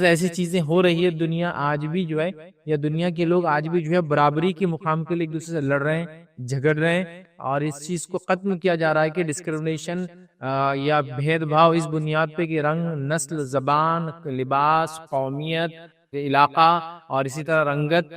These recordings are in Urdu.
ایسی چیزیں ہو رہی ہے، دنیا آج بھی جو ہے، یا دنیا کے لوگ آج بھی جو ہے برابری کے مقام کے لیے ایک دوسرے سے لڑ رہے ہیں، جھگڑ رہے ہیں، اور اس چیز کو ختم کیا جا رہا ہے کہ ڈسکرمنیشن یا بھید بھاؤ اس بنیاد پہ کہ رنگ، نسل، زبان، لباس، قومیت، علاقہ، اور اسی طرح رنگت،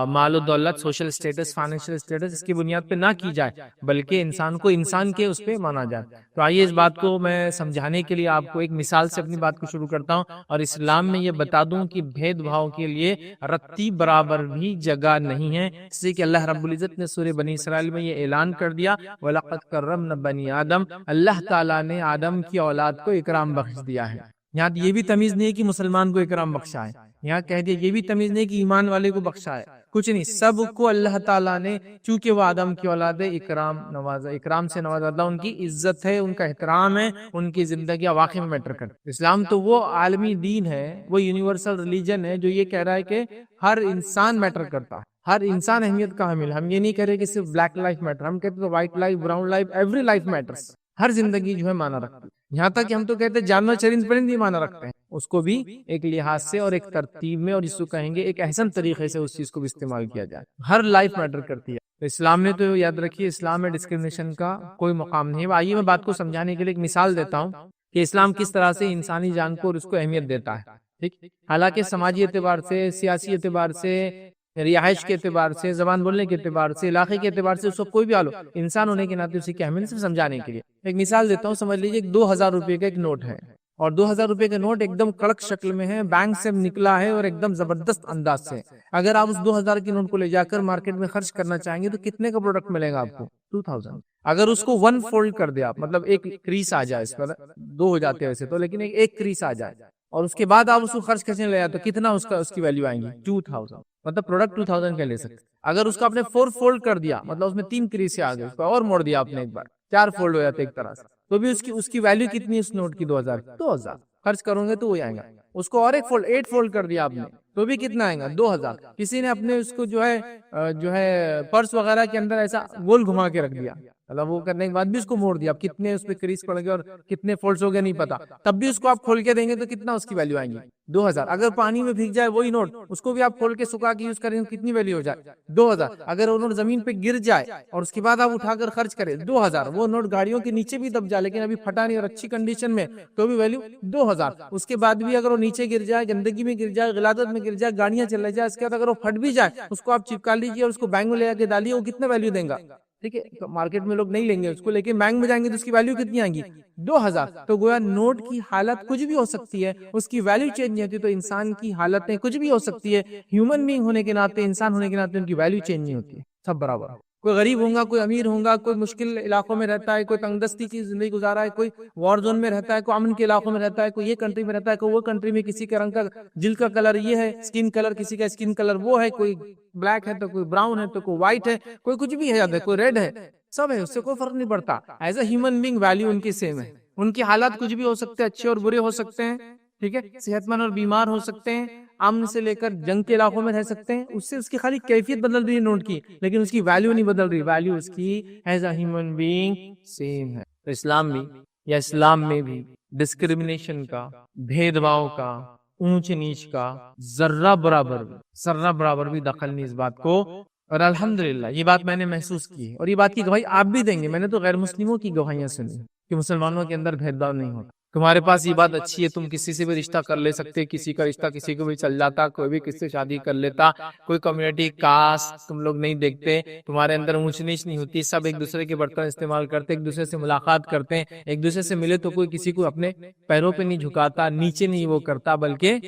مال و دولت، سوشل سٹیٹس، فائنینشیل سٹیٹس، اس کی بنیاد پہ نہ کی جائے، بلکہ انسان کو انسان کے اس پہ مانا جائے۔ تو آئیے اس بات کو میں سمجھانے کے لیے آپ کو ایک مثال سے اپنی بات کو شروع کرتا ہوں، اور اسلام میں یہ بتا دوں کہ بھید بھاؤ کے لیے رتی برابر بھی جگہ نہیں ہے، اس لیے کہ اللہ رب العزت نے سورہ بنی اسرائیل میں یہ اعلان کر دیا، وَلَقَدْ كَرَّمْنَا بَنِي آدم، اللہ تعالیٰ نے آدم کی اولاد کو اکرام بخش دیا ہے۔ یہاں یہ بھی تمیز نہیں ہے کہ مسلمان کو اکرام بخشا ہے، یہاں کہہ دیا یہ بھی تمیز نہیں کہ ایمان والے کو بخشا ہے، کچھ نہیں، سب کو اللہ تعالیٰ نے، چونکہ وہ آدم کی اولاد ہے، اکرام نوازا، اکرام سے نوازا، اللہ ان کی عزت ہے، ان کا احترام ہے، ان کی زندگی واقعی میں میٹر کرتی۔ اسلام تو وہ عالمی دین ہے، وہ یونیورسل ریلیجن ہے جو یہ کہہ رہا ہے کہ ہر انسان میٹر کرتا ہے، ہر انسان اہمیت کا حامل ہے۔ ہم یہ نہیں کہہ رہے کہ صرف بلیک لائف میٹر، ہم کہتے ہیں white life, brown life, every life matters, ہر زندگی جو ہے معنی رکھتی ہے۔ یہاں تک کہ ہم تو کہتے ہیں جانور، چرند پرند بھی معنی رکھتے ہیں، اس کو بھی ایک لحاظ سے اور ایک ترتیب میں، اور جس کو کہیں گے ایک احسن طریقے سے اس چیز کو بھی استعمال کیا جائے۔ ہر لائف میٹر کرتی ہے، تو اسلام نے تو یاد رکھیے، اسلام میں ڈسکرمنیشن کا کوئی مقام نہیں ہے۔ آئیے میں بات کو سمجھانے کے لیے ایک مثال دیتا ہوں کہ اسلام کس طرح سے انسانی جان کو اور اس کو اہمیت دیتا ہے، ٹھیک؟ حالانکہ سماجی اعتبار سے، سیاسی اعتبار سے، رہائش کے اعتبار سے، زبان بولنے کے اعتبار سے، علاقے کے اعتبار سے، اس کو کوئی بھی حال ہو، انسان ہونے کے ناطے اسی کی اہمیت صرف سمجھانے کے لیے ایک مثال دیتا ہوں۔ سمجھ لیجیے 2000 روپے کا ایک نوٹ ہے، اور 2000 روپے کا نوٹ ایک دم کڑک شکل میں ہے، بینک سے نکلا ہے، اور ایک دم زبردست انداز سے۔ اگر آپ اس 2000 کے نوٹ کو لے جا کر مارکیٹ میں خرچ کرنا چاہیں گے تو کتنے کا پروڈکٹ ملے گا آپ کو؟ 2000۔ اگر اس کو 1 فولڈ کر دے آپ، مطلب ایک کریس آ جائے، اس پر 2 ہو جاتے ہیں ویسے تو، لیکن ایک کریس آ جائے، اور اس کے بعد آپ اس کو خرچ کرنے لے جائے تو کتنا اس کی ویلیو آئیں گی؟ 2000، مطلب پروڈکٹ 2000 کا لے سکتے۔ اگر اس کو آپ نے 4 فولڈ کر دیا، مطلب اس میں 3 کریسیں آ گئی، اس کو اور موڑ دیا آپ نے ایک بار، 4 فولڈ ہو جاتے ایک طرح سے، تو بھی اس کی ویلیو کتنی اس نوٹ کی؟ 2000 خرچ کروں گے تو وہی آئے گا۔ اس کو اور ایک فولڈ 8 فولڈ کر دیا آپ نے تو بھی کتنا آئے گا؟ 2000۔ کسی نے اپنے اس کو جو ہے پرس وغیرہ کے اندر ایسا گول گھما کے رکھ دیا، مطلب وہ کرنے کے بعد بھی اس کو موڑ دیا، اب کتنے اس پہ کریس پڑ گئے اور کتنے فولڈز ہو گئے نہیں پتا، تب بھی اس کو آپ کھول کے دیں گے تو کتنا اس کی ویلیو آئیں گی؟ 2000۔ اگر پانی میں بھیگ جائے وہی نوٹ، اس کو بھی آپ کھول کے سکھا کے یوز کریں تو کتنی ویلیو ہو جائے؟ 2000۔ اگر وہ نوٹ زمین پہ گر جائے اور اس کے بعد آپ اٹھا کر خرچ کریں 2000، وہ نوٹ گاڑیوں کے نیچے بھی دب جائے لیکن ابھی پھٹا نہیں اور اچھی کنڈیشن میں، تو بھی ویلیو 2000۔ اس کے بعد بھی اگر وہ نیچے گر جائے، گندگی میں گر جائے، غلاظت میں گر جائے، گاڑیاں چل جائے، اس کے بعد اگر وہ پھٹ بھی جائے، اس کو آپ چپکا لیجیے اور اس کو بینک میں لے جا کے ڈالیے، وہ کتنا ویلیو دیں گا؟ ٹھیک ہے، تو مارکیٹ میں لوگ نہیں لیں گے اس کو، لیکن بینک میں جائیں گے تو اس کی ویلیو کتنی آئیں گی؟ 2000۔ تو گویا نوٹ کی حالت کچھ بھی ہو سکتی ہے، اس کی ویلیو چینج نہیں ہوتی، تو انسان کی حالتیں کچھ بھی ہو سکتی ہے، ہیومن بینگ ہونے کے ناطے، انسان ہونے کے ناطے ان کی ویلیو چینج نہیں ہوتی ہے، سب برابر۔ کوئی غریب ہوگا، کوئی امیر ہوگا، کوئی مشکل علاقوں میں رہتا ہے، کوئی تنگ دستی کی زندگی گزارا ہے، کوئی وار زون میں رہتا ہے، کوئی امن کے علاقوں میں رہتا ہے، کوئی یہ کنٹری میں رہتا ہے، کوئی وہ کنٹری میں، کسی کے رنگ کا جلد کا کلر یہ ہے، اسکن کلر کسی کا اسکن کلر وہ ہے، کوئی بلیک ہے تو کوئی براؤن ہے تو کوئی وائٹ ہے، کوئی کچھ بھی ہے، کوئی ریڈ ہے، سب ہے، اس سے کوئی فرق نہیں پڑتا۔ As a human being value in کی سیم ہے، ان کی حالات کچھ بھی ہو سکتے ہیں، اچھے اور برے ہو سکتے ہیں، ٹھیک ہے، صحت مند اور بیمار ہو سکتے ہیں، امن سے لے کر جنگ کے علاقوں میں رہ سکتے ہیں، اس سے اس کی خالی کیفیت بدل رہی ہے نوٹ کی، لیکن اس کی ویلیو نہیں بدل رہی، ویلیو اس کی as a human being same ہے۔ تو اسلام بھی، یا اسلام میں بھی ڈسکرمنیشن کا، بھید بھاؤ کا، اونچ نیچ کا ذرہ برابر بھی دخل نہیں اس بات کو، اور الحمدللہ یہ بات میں نے محسوس کی ہے، اور یہ بات کی گواہی آپ بھی دیں گے۔ میں نے تو غیر مسلموں کی گواہیاں سنی کہ مسلمانوں کے اندر بھید بھاؤ نہیں ہوتا، تمہارے پاس یہ بات اچھی ہے، تم کسی سے بھی رشتہ کر لے سکتے، کسی کا رشتہ کسی کو بھی چل جاتا، کوئی بھی کس سے شادی کر لیتا، کوئی کمیونٹی کاسٹ تم لوگ نہیں دیکھتے، تمہارے اندر اونچ نیچ نہیں ہوتی، سب ایک دوسرے کے برتن استعمال کرتے، ایک دوسرے سے ملاقات کرتے ہیں، ایک دوسرے سے ملے تو کوئی کسی کو اپنے پیروں پہ نہیں جھکاتا، نیچے نہیں وہ کرتا، بلکہ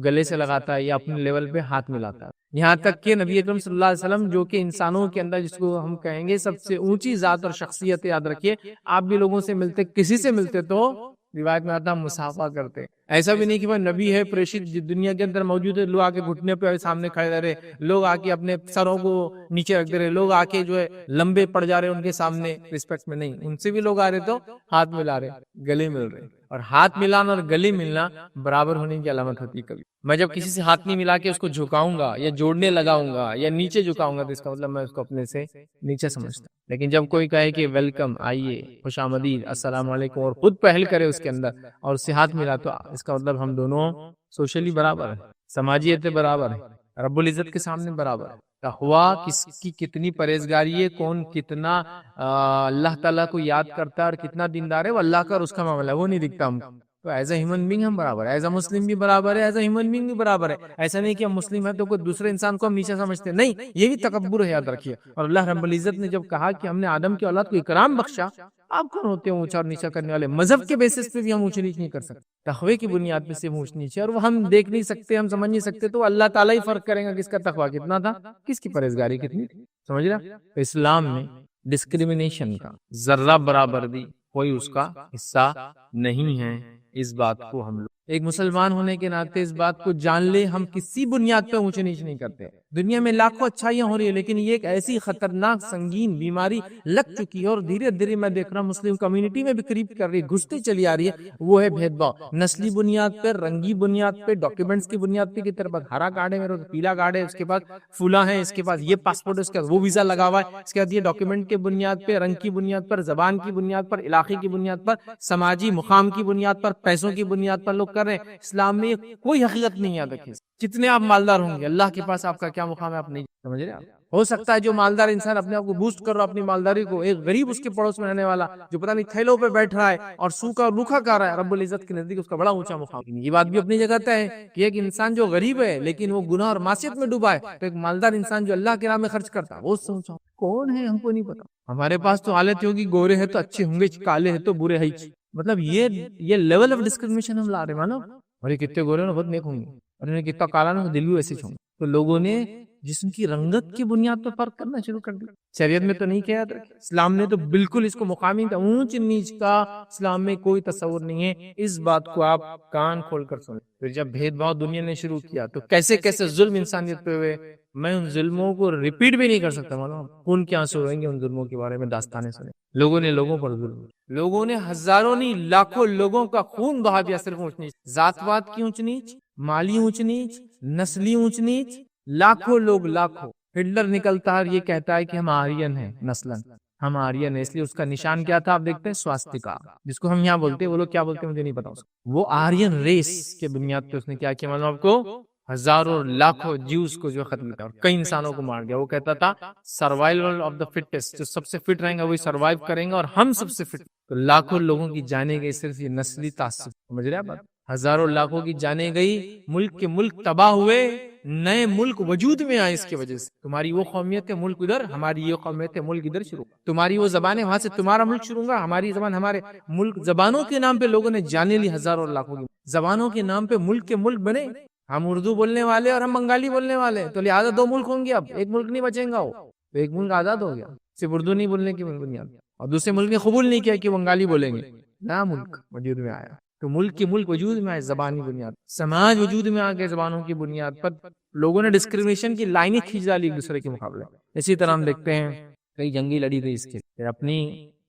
گلے سے لگاتا ہے یا اپنے لیول پہ ہاتھ ملاتا ہے۔ یہاں تک کہ نبی اکرم صلی اللہ علیہ وسلم، جو کہ انسانوں کے اندر جس کو ہم کہیں گے سب سے اونچی ذات اور شخصیت، یاد رکھیے آپ بھی لوگوں سے ملتے، کسی سے ملتے تو روایت میں آتا مصافحہ کرتے، ایسا بھی نہیں کہ وہ نبی ہے پریشت دنیا کے اندر موجود ہے، لوگ آ کے گھٹنے پہ سامنے کھڑے رہ رہے، لوگ آ کے اپنے سروں کو نیچے رکھ دے رہے، لوگ آ کے جو ہے لمبے پڑ جا رہے ان کے سامنے رسپیکٹ میں، نہیں، ان سے بھی لوگ آ رہے تو ہاتھ ملا رہے، گلے مل رہے، اور ہاتھ ملانا اور گلے ملنا برابر ہونے کی علامت ہوتی ہے۔ کبھی میں جب کسی سے ہاتھ نہیں ملا کے اس کو جھکاؤں گا یا جوڑنے لگاؤں گا یا نیچے جھکاؤں گا تو اس کا مطلب میں اس کو اپنے سے نیچے سمجھتا ہوں، لیکن جب کوئی کہے کہ ویلکم، آئیے، خوش آمدید، السلام علیکم، اور خود پہل کرے اس کے اندر اور اس سے ہاتھ ملا تو اس کا مطلب ہم دونوں سوشلی برابر ہے، سماجی اعتبار برابر ہے، رب العزت کے سامنے برابر ہے۔ تقویٰ کس کی کتنی پرہیزگاری ہے، کون کتنا اللہ تعالیٰ کو یاد کرتا ہے اور کتنا دیندار ہے، وہ اللہ کا اور اس کا معاملہ ہے، وہ نہیں دکھتا ہم کو۔ تو ایز اے ہیومن بینگ ہم برابر ہے، ایز اے مسلم بھی برابر ہے، ایز اے ہیومن بینگ بھی برابر ہے۔ ایسا نہیں کہ ہم مسلم ہیں تو کوئی دوسرے انسان کو ہم نیچے سمجھتے ہیں، نہیں، یہ بھی تکبر ہے، یاد رکھیے۔ اور اللہ رب العزت نے جب کہا کہ ہم نے آدم کی اولاد کو اکرام بخشا، آپ کون ہوتے ہیں اونچا اور نیچا کرنے والے؟ مذہب کے بیسس پہ بھی ہم اونچ نیچ نہیں کر سکتے، تقوی کی بنیاد پہ سے اونچ نیچ ہے، اور وہ ہم دیکھ نہیں سکتے، ہم سمجھ نہیں سکتے، تو اللہ تعالیٰ ہی فرق کریں گا کس کا تقوی کتنا تھا، کس کی پرہیزگاری کتنی تھی، سمجھ رہے؟ تو اسلام میں ڈسکریمنیشن کا ذرہ برابر بھی کوئی اس کا حصہ نہیں ہے۔ اس بات کو ہم لوگ ایک مسلمان ہونے کے ناطے اس بات کو جان لے، ہم کسی بنیاد پہ اونچ نیچ نہیں کرتے۔ دنیا میں لاکھوں اچھائیاں ہو رہی ہیں، لیکن یہ ایک ایسی خطرناک سنگین بیماری لگ چکی ہے، اور دھیرے دھیرے میں دیکھ رہا ہوں مسلم کمیونٹی میں بھی قریب کر رہی ہے، گھستی چلی آ رہی ہے، وہ ہے بھید بھاؤ، نسلی بنیاد پہ، رنگی بنیاد پہ، ڈاکیومنٹس کی بنیاد پہ، کہ تیرے پاس ہرا کارڈ ہے، میرے پاس پیلا کارڈ ہے، اس کے بعد فلاں ہے، اس کے پاس یہ پاسپورٹ ہے، اس کے بعد وہ ویزا لگا ہوا ہے، اس کے بعد یہ ڈاکیومنٹ کے بنیاد پہ، رنگ کی بنیاد پر، زبان کی بنیاد پر، علاقے کی بنیاد پر، سماجی مقام کی بنیاد پر، پیسوں کی بنیاد پر لوگ کر رہے ہیں۔ اسلام میں کوئی حقیقت نہیں یاد رکھیے، جتنے آپ مالدار ہوں گے اللہ کے پاس آپ کا کیا مقام ہے آپ نہیں سمجھ رہے۔ ہو سکتا ہے جو مالدار انسان اپنے آپ کو بوسٹ کر رہا اپنی مالداری کو، ایک غریب اس کے پڑوس میں رہنے والا جو پتہ نہیں تھیلوں پہ بیٹھ رہا ہے اور سوکھا اور روکھا کھا رہا ہے، رب العزت کے نزدیک اس کا بڑا اونچا مقام ہے۔ یہ بات بھی اپنی جگہ طے ہے کہ ایک انسان جو غریب ہے لیکن وہ گناہ اور معصیت میں ڈوبا ہے، تو ایک مالدار انسان جو اللہ کے راہ میں خرچ کرتا ہے وہ سوچا کون ہے، ہم کو نہیں پتا۔ ہمارے پاس تو حالت ہوگی گورے ہیں تو اچھے ہوں گے، کالے ہیں تو برے ہیں، مطلب یہ لیول آف ڈسکریمنیشن ہم لا رہے ہیں، مانو اور یہ کتنے گورے ہیں بہت نیک ہوں گے، اور انہیں کتنا کالا نہ دل بھی ویسے ہوں گے۔ تو لوگوں نے جسم کی رنگت کی بنیاد پر فرق کرنا شروع کر دیا۔ شریعت میں تو نہیں کیا، اسلام نے تو بالکل اس کو مقامی اونچ نیچ کا اسلام میں کوئی تصور نہیں ہے۔ اس بات کو آپ کان کھول کر سنیں۔ پھر جب بھید بھاؤ دنیا نے شروع کیا تو کیسے کیسے ظلم انسانیت پہ ہوئے، میں ان ظلموں کو ریپیٹ بھی نہیں کر سکتا، معلوم خون کے آنسو روئیں گے ان ظلموں کے بارے میں، داستانیں سنیں۔ لوگوں نے لوگوں پر ظلم، لوگوں نے ہزاروں نہیں لاکھوں لوگوں کا خون بہا دیا، صرف اونچ نیچ، ذات پات کی اونچ نیچ، مالی اونچ نیچ، نسلی اونچ نیچ، لاکھوں لوگ، لاکھوں۔ ہٹلر نکلتا ہے اور یہ کہتا ہے کہ ہم آرین ہیں، نسلن ہم آرین ہیں، اس لیے اس کا نشان کیا تھا آپ دیکھتے ہیں، سواستکا، جس کو ہم یہاں بولتے ہیں، وہ لوگ کیا بولتے ہیں مجھے نہیں پتا، وہ آرین ریس کے بنیاد پہ اس نے کیا کیا معلوم آپ کو، ہزاروں لاکھوں جیوز کو جو ختم کیا اور کئی انسانوں کو مار دیا۔ وہ کہتا تھا سروائیول آف دا فٹسٹ، جو سب سے فٹ رہیں گا وہی سروائیو کریں گا اور ہم سب سے فٹ۔ تو لاکھوں لوگوں کی جانیں گئی صرف یہ نسلی تعصب، سمجھ رہے آپ بات، ہزاروں لاکھوں کی جانیں گئی، ملک کے ملک تباہ ہوئے، نئے ملک وجود میں آئے اس کی وجہ سے۔ تمہاری وہ قومیت ہے ملک ادھر، ہماری یہ قومیت ہے ملک ادھر شروع، تمہاری وہ زبان ہے وہاں سے تمہارا ملک شروع ہوگا، ہماری زبان ہمارے ملک۔ زبانوں کے نام پہ لوگوں نے جانے لی، ہزاروں لاکھوں کی زبانوں کے نام پہ ملک کے ملک بنے، ہم اردو بولنے والے اور ہم بنگالی بولنے والے، تو لہٰذا دو ملک ہوں گے، اب ایک ملک نہیں بچیں گا، وہ تو ایک ملک آزاد ہو گیا صرف اردو نہیں بولنے کی بنیاد، اور دوسرے ملک نے قبول نہیں کیا کہ بنگالی بولیں گے، نیا ملک وجود میں آیا۔ تو ملک کی ملک وجود میں آئے زبانی بنیاد، سماج وجود میں آ گئے زبانوں کی بنیاد پر، لوگوں نے ڈسکریمنیشن کی لائنیں کھینچ ڈالی ایک دوسرے کے مقابلے۔ اسی طرح ہم دیکھتے ہیں کئی جنگی لڑی گئی اس کے، پھر اپنی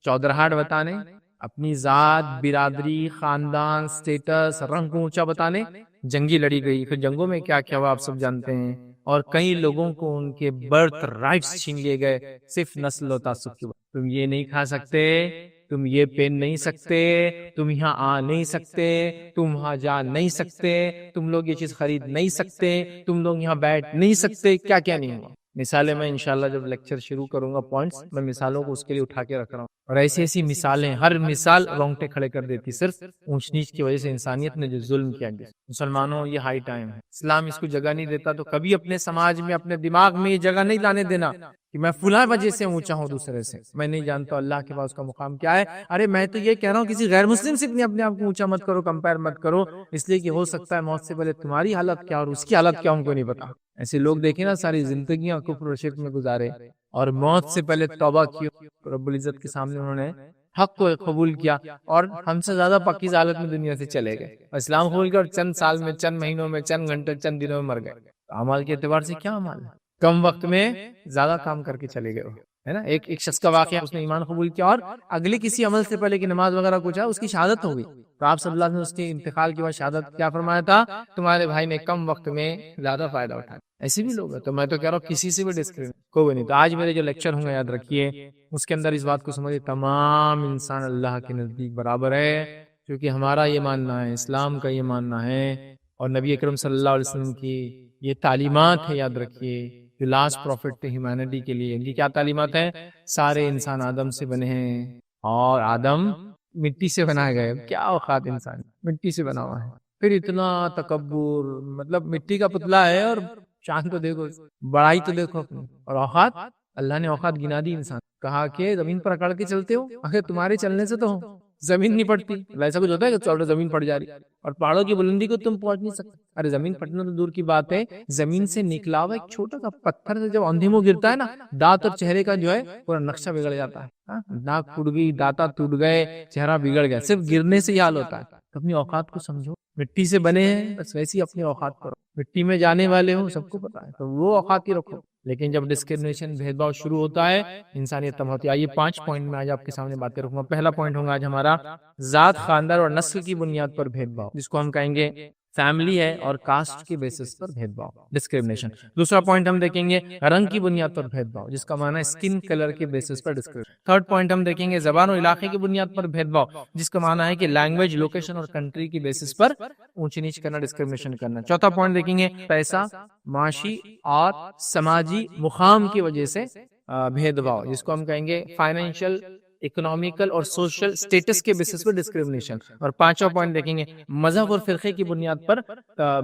چودراہٹ بتانے، اپنی ذات، برادری، خاندان، سٹیٹس، رنگ کو اونچا بتانے جنگی لڑی گئی۔ پھر جنگوں میں کیا کیا ہوا آپ سب جانتے ہیں، اور کئی لوگوں کو ان کے برتھ رائٹس چھین لیے گئے صرف نسل و تعصب کی وجہ۔ تم یہ نہیں کھا سکتے، تم یہ پہن نہیں سکتے، تم یہاں آ نہیں سکتے، تم وہاں جا نہیں سکتے، تم لوگ یہ چیز خرید نہیں سکتے، تم لوگ یہاں بیٹھ نہیں سکتے، کیا کیا نہیں ہوا۔ مثالیں میں انشاءاللہ جب لیکچر شروع کروں گا پوائنٹس میں مثالوں کو اس کے لیے اٹھا کے رکھ رہا ہوں، اور ایسی ایسی مثالیں، ہر مثال رونگٹے کھڑے کر دیتی صرف اونچ نیچ کی وجہ سے، انسانیت نے جو ظلم کیا گیا۔ مسلمانوں یہ ہائی ٹائم ہے، اسلام اس کو جگہ نہیں دیتا، تو کبھی اپنے سماج میں اپنے دماغ میں یہ جگہ نہیں لانے دینا کہ میں فلاں وجہ سے اونچا ہوں دوسرے سے، میں نہیں جانتا اللہ کے پاس اس کا مقام کیا ہے۔ ارے میں تو یہ کہہ رہا ہوں کسی غیر مسلم سے اپنے آپ کو اونچا مت کرو، کمپیئر مت کرو، اس لیے کہ ہو سکتا ہے موت سے پہلے تمہاری حالت کیا اور اس کی حالت کیا ہم کو نہیں پتا۔ ایسے لوگ دیکھیں نا ساری زندگیاں کفر و شرک میں گزارے اور موت سے پہلے توبہ کی، رب العزت کے سامنے انہوں نے حق کو قبول کیا، اور ہم سے زیادہ پاکیزہ حالت میں دنیا سے چلے گئے، اسلام قبول کر اور چند سال میں، چند مہینوں میں، چند گھنٹے، چند دنوں میں مر گئے۔ اعمال کے اعتبار سے کیا اعمال ہے، کم وقت میں زیادہ کام کر کے چلے گئے، ہے نا۔ ایک شخص کا واقعہ، اس نے ایمان قبول کیا اور اگلے کسی عمل سے پہلے کہ نماز وغیرہ کچھ ہے، اس کی شہادت ہو گئی، تو آپ صلی اللہ علیہ وسلم نے اس کے انتقال کے بعد شہادت کیا فرمایا تھا، تمہارے بھائی نے کم وقت میں زیادہ فائدہ اٹھایا۔ ایسے بھی لوگ ہیں، تو میں تو کہہ رہا ہوں کسی سے بھی ڈسکریمنیٹ کوئی نہیں۔ تو آج میرے جو لیکچر ہوں گے یاد رکھیے، اس کے اندر اس بات کو سمجھے تمام انسان اللہ کے نزدیک برابر ہے، کیونکہ ہمارا یہ ماننا ہے، اسلام کا یہ ماننا ہے، اور نبی اکرم صلی اللہ علیہ وسلم کی یہ تعلیمات ہے، یاد رکھیے، جو لاسٹ پروفٹ تھے ہیومینٹی کے لیے، ان کی کیا تعلیمات ہیں؟ سارے انسان آدم سے بنے ہیں اور آدم مٹی سے بنائے گئے. کیا اوقات انسان مٹی سے بنا ہوا ہے، پھر اتنا تکبر، مطلب مٹی کا پتلا ہے اور شان تو دیکھو، بڑائی تو دیکھو اپنی. اور اوقات، اللہ نے اوقات گنا دی انسان، کہا کہ زمین پر اکڑ کے چلتے ہو، اگر تمہارے چلنے سے تو زمین نہیں پڑتی. ایسا کچھ ہوتا ہے کہ چلو زمین پڑ جا رہی، اور پہاڑوں کی بلندی کو تم پہنچ نہیں سکتے. ارے زمین پھٹنا تو دور کی بات ہے، زمین سے نکلا ہوا ایک چھوٹا سا پتھر سے جب اندھی منہ گرتا ہے نا، دانت اور چہرے کا جو ہے پورا نقشہ بگڑ جاتا ہے. ناک ٹوٹ گئی، دانت ٹوٹ گئے، چہرہ بگڑ گیا، صرف گرنے سے یہ حال ہوتا ہے. اپنی اوقات کو سمجھو، مٹی سے بنے ہیں، بس ویسی اپنی اوقات کرو. مٹی میں جانے والے ہو، سب کو پتا ہے، تو وہ اوقات ہی رکھو. لیکن جب ڈسکرمنیشن، بھید بھاؤ شروع ہوتا ہے، انسانیت تباہ ہوتی ہے. آئیے 5 پوائنٹ میں آج آپ کے سامنے باتیں رکھوں گا. پہلا پوائنٹ ہوگا آج ہمارا ذات، خاندان اور نسل کی بنیاد پر بھید بھاؤ، جس کو ہم کہیں گے فیملی ہے، اور کاسٹ کی بیسس پر بھید بھاؤ، ڈسکرمنیشن. دوسرا پوائنٹ ہم دیکھیں گے رنگ کی بنیاد پر بھید بھاؤ، جس کا معنی ہے اسکن کلر کی بیسس پر ڈسکرمنیشن. تھرڈ پوائنٹ ہم دیکھیں گے زبان اور علاقے کی بنیاد پر بھید بھاؤ، جس کا معنی ہے کہ لینگویج، لوکیشن اور کنٹری کی بیسس پر اونچ نیچ کرنا، ڈسکرمنیشن کرنا. چوتھا پوائنٹ دیکھیں گے پیسہ، معاشی اور سماجی مقام کی وجہ سے بھید بھاؤ، جس کو ہم کہیں گے فائنینشیل، اکنامیکل اور سوشل سٹیٹس کے بیسس پر ڈسکرمنیشن. اور پانچواں پوائنٹ دیکھیں گے مذہب اور فرقے کی بنیاد پر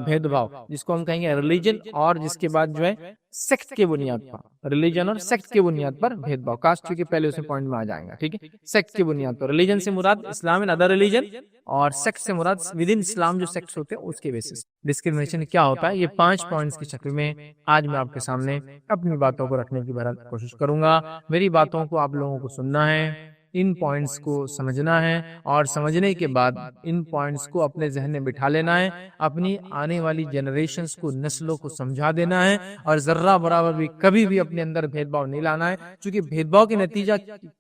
بھید بھاؤ، جس کو ہم کہیں گے ریلیجن، اور جس کے بعد جو ہے سیکٹ کے بنیاد پر، ریلیجن اور سیکٹ کے بنیاد پر بھید بھاؤ. کاسٹ کے پہلے اسے پوائنٹ میں آ جائیں گا، ٹھیک ہے. سیکٹ کی بنیاد پر، ریلیجن سے مراد اسلام اینڈ ادر ریلیجن، اور سیکٹ سے مراد ود ان اسلام جو سیکٹس ہوتے ہیں اس کے بیسس ڈسکرمنیشن کیا ہوتا ہے. یہ 5 پوائنٹس کی شکل میں آج میں آپ کے سامنے اپنی باتوں کو رکھنے کی بہرحال کوشش کروں گا. میری باتوں کو آپ لوگوں کو سننا ہے، ان پوائنٹس کو سمجھنا ہے، اور سمجھنے کے بعد ان پوائنٹس کو اپنے ذہن میں بٹھا لینا ہے، اپنی آنے والی جنریشنز کو، نسلوں کو سمجھا دینا ہے، اور ذرہ برابر بھی کبھی بھی اپنے اندر بھید بھاؤ نہیں لانا ہے. چونکہ بھید بھاؤ کے نتیجہ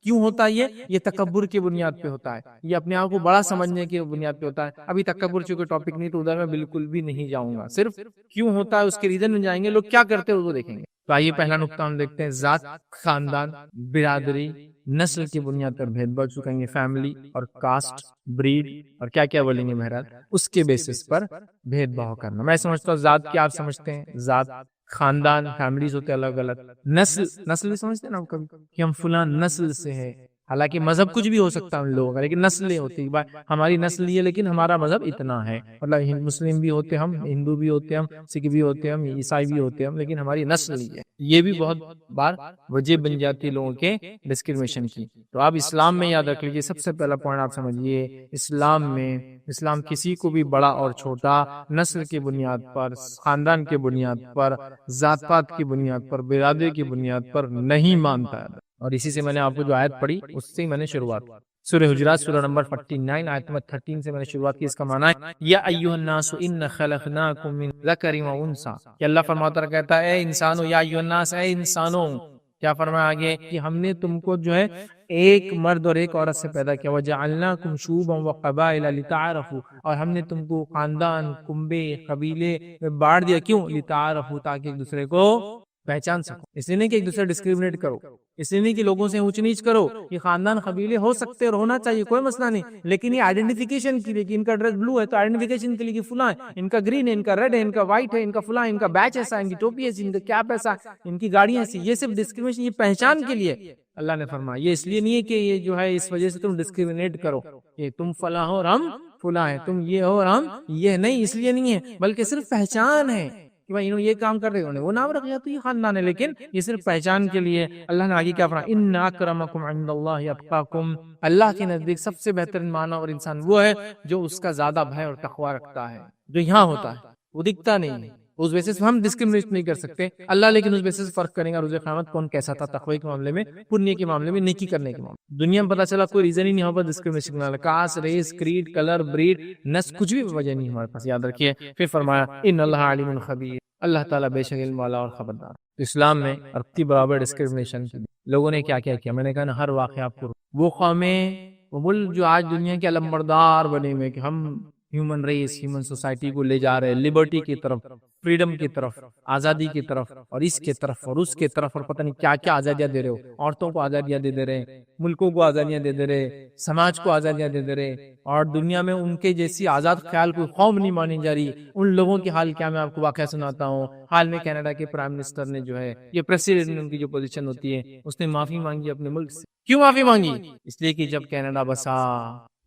کیوں ہوتا ہے؟ یہ تکبر کی بنیاد پہ ہوتا ہے، یہ اپنے آپ کو بڑا سمجھنے کی بنیاد پہ ہوتا ہے. ابھی تکبر چونکہ ٹاپک نہیں تو ادھر میں بالکل بھی نہیں جاؤں گا، صرف کیوں ہوتا ہے اس کے ریزن میں جائیں گے، لوگ کیا کرتے ہیں وہ دیکھیں گے. تو آئیے پہلا نقطہ ہم دیکھتے ہیں، ذات، خاندان، برادری، نسل کی بنیاد پر بھید بھاؤ، جو کہیں گے فیملی اور کاسٹ، بریڈ، اور کیا کیا بولیں گے بہرحال، اس کے بیسس پر بھید بھاؤ کرنا. میں سمجھتا ہوں ذات کیا آپ سمجھتے ہیں؟ ذات، خاندان، فیملیز ہوتے ہیں الگ الگ. نسل بھی سمجھتے ہیں نا کبھی کہ ہم فلاں نسل سے ہے، حالانکہ مذہب کچھ بھی ہو سکتا ہے ان لوگوں کا، لیکن نسلیں ہوتی ہیں. ہماری نسل یہ، لیکن ہمارا مذہب اتنا ہے. مطلب مسلم بھی ہوتے ہم، ہندو بھی ہوتے ہم، سکھ بھی ہوتے ہم، عیسائی بھی ہوتے ہم، لیکن ہماری نسل یہ ہے. یہ بھی بہت بار وجہ بن جاتی لوگوں کے ڈسکرمنیشن کی. تو آپ اسلام میں یاد رکھ لیجیے، سب سے پہلا پوائنٹ آپ سمجھیے، اسلام کسی کو بھی بڑا اور چھوٹا نسل کی بنیاد پر، خاندان کی بنیاد پر، ذات پات کی بنیاد پر، برادری کی بنیاد پر نہیں مانتا ہے. اور اسی سے میں نے آپ کو جو آیت پڑھی اس سے میں نے شروعات، سورہ حجرات سورہ نمبر 49 آیت نمبر 13 سے میں نے شروعات کی. اس کا معنی ہے یا ایھا الناس ان خلقناکم من ذکر و انثی، کہ اللہ فرماتا ہے، کہتا ہے اے انسانو، یا ایھا الناس، اے انسانوں. کیا فرمایا آگے؟ کہ ہم نے تم کو جو ہے ایک مرد اور ایک عورت سے پیدا کیا. وجعلناکم شعوبا وقبائل لتعارفوا، اور ہم نے تم کو خاندان، کنبے، قبیلے میں بانٹ دیا. کیوں؟ لتعارفوا، تاکہ ایک دوسرے کو پہچان سکو. اس لیے نہیں کہ ایک دوسرے ڈسکریمنیٹ کرو، اس لیے نہیں کہ لوگوں سے اونچ نیچ کرو. یہ خاندان، قبیلے ہو سکتے اور ہونا چاہیے، کوئی مسئلہ نہیں، لیکن یہ آئیڈینٹیفیکیشن کے لیے کہ ان کا ڈریس بلو ہے تو آئیڈینٹیفیکیشن کے لیے کہ فلاں ہے، ان کا گرین ہے، ان کا ریڈ ہے، ان کا وائٹ ہے، ان کا فلاں، ان کا بیچ ایسا، ان کی ٹوپی ایسی، ان کا کیا پیسہ، ان کی گاڑیاں ایسی. یہ صرف ڈسکریمنیشن، یہ پہچان کے لیے اللہ نے فرمایا. یہ اس لیے نہیں ہے کہ یہ جو ہے اس وجہ سے تم ڈسکریمنیٹ کرو کہ تم فلاں ہو اور ہم فلاں ہیں، تم یہ ہو اور ہم یہ نہیں، اس لیے نہیں ہے، بلکہ صرف پہچان ہے کہ بھائی انہوں یہ کام کر رہے ہیں، وہ نام رکھ دیا تو یہ خاندان ہے، لیکن یہ صرف پہچان کے لیے. اللہ نے آگے کیا فرمایا؟ ان اکرمکم عند اللہ اتقاکم، اللہ کے نزدیک سب سے بہترین معنی اور انسان وہ ہے جو اس کا زیادہ بھے اور تقوی رکھتا ہے. جو یہاں ہوتا ہے وہ دکھتا نہیں ہے، اس بیسس ہم ڈسکرمنیٹ نہیں کر سکتے اللہ، لیکن اس بیسس فرق کریں گا روز قیامت کون کیسا تھا، تقوی کے معاملے میں، پنیہ کے معاملے میں، نیکی کرنے کے معاملے میں. دنیا میں پتہ چلا کوئی ریزن ہی نہیں ہوگا ڈسکرمنیشن کرنے، caste, race, creed, colour, breed, نس، کچھ بھی وجہ نہیں ہمارے پاس. یاد رکھیے. پھر فرمایا ان اللہ علیم خبیر، اللہ تعالیٰ بے شک علم والا اور خبردار. اسلام میں رتی برابر ڈسکرمنیشن کی لوگوں نے کیا کیا میں نے کہا نا، ہر واقعہ آپ کو وہ قومیں، وہ ملک جو آج دنیا کے علمبردار بنے ہوئے کہ ہم ہیومن ریس, ہیومن سوسائٹی کو لے جا رہے ہیں لبرٹی کی طرف, فریڈم کی طرف, آزادی کی طرف, اور اس کے طرف اور اس کے طرف, اور پتہ نہیں کیا کیا آزادیاں دے رہے ہو. عورتوں کو آزادیاں دے دے رہے, ملکوں کو آزادیاں دے دے رہے, سماج کو آزادیاں دے دے رہے, اور دنیا میں ان کے جیسی آزاد خیال کوئی قوم نہیں مانی جا رہی. ان لوگوں کی حال کیا, میں آپ کو واقعہ سناتا ہوں. حال میں کینیڈا کے پرائم منسٹر نے جو ہے, یہ پریسیڈنٹ ان کی جو پوزیشن ہوتی ہے, اس نے معافی مانگی اپنے ملک سے. کیوں معافی مانگی؟ اس لیے کہ جب کینیڈا بسا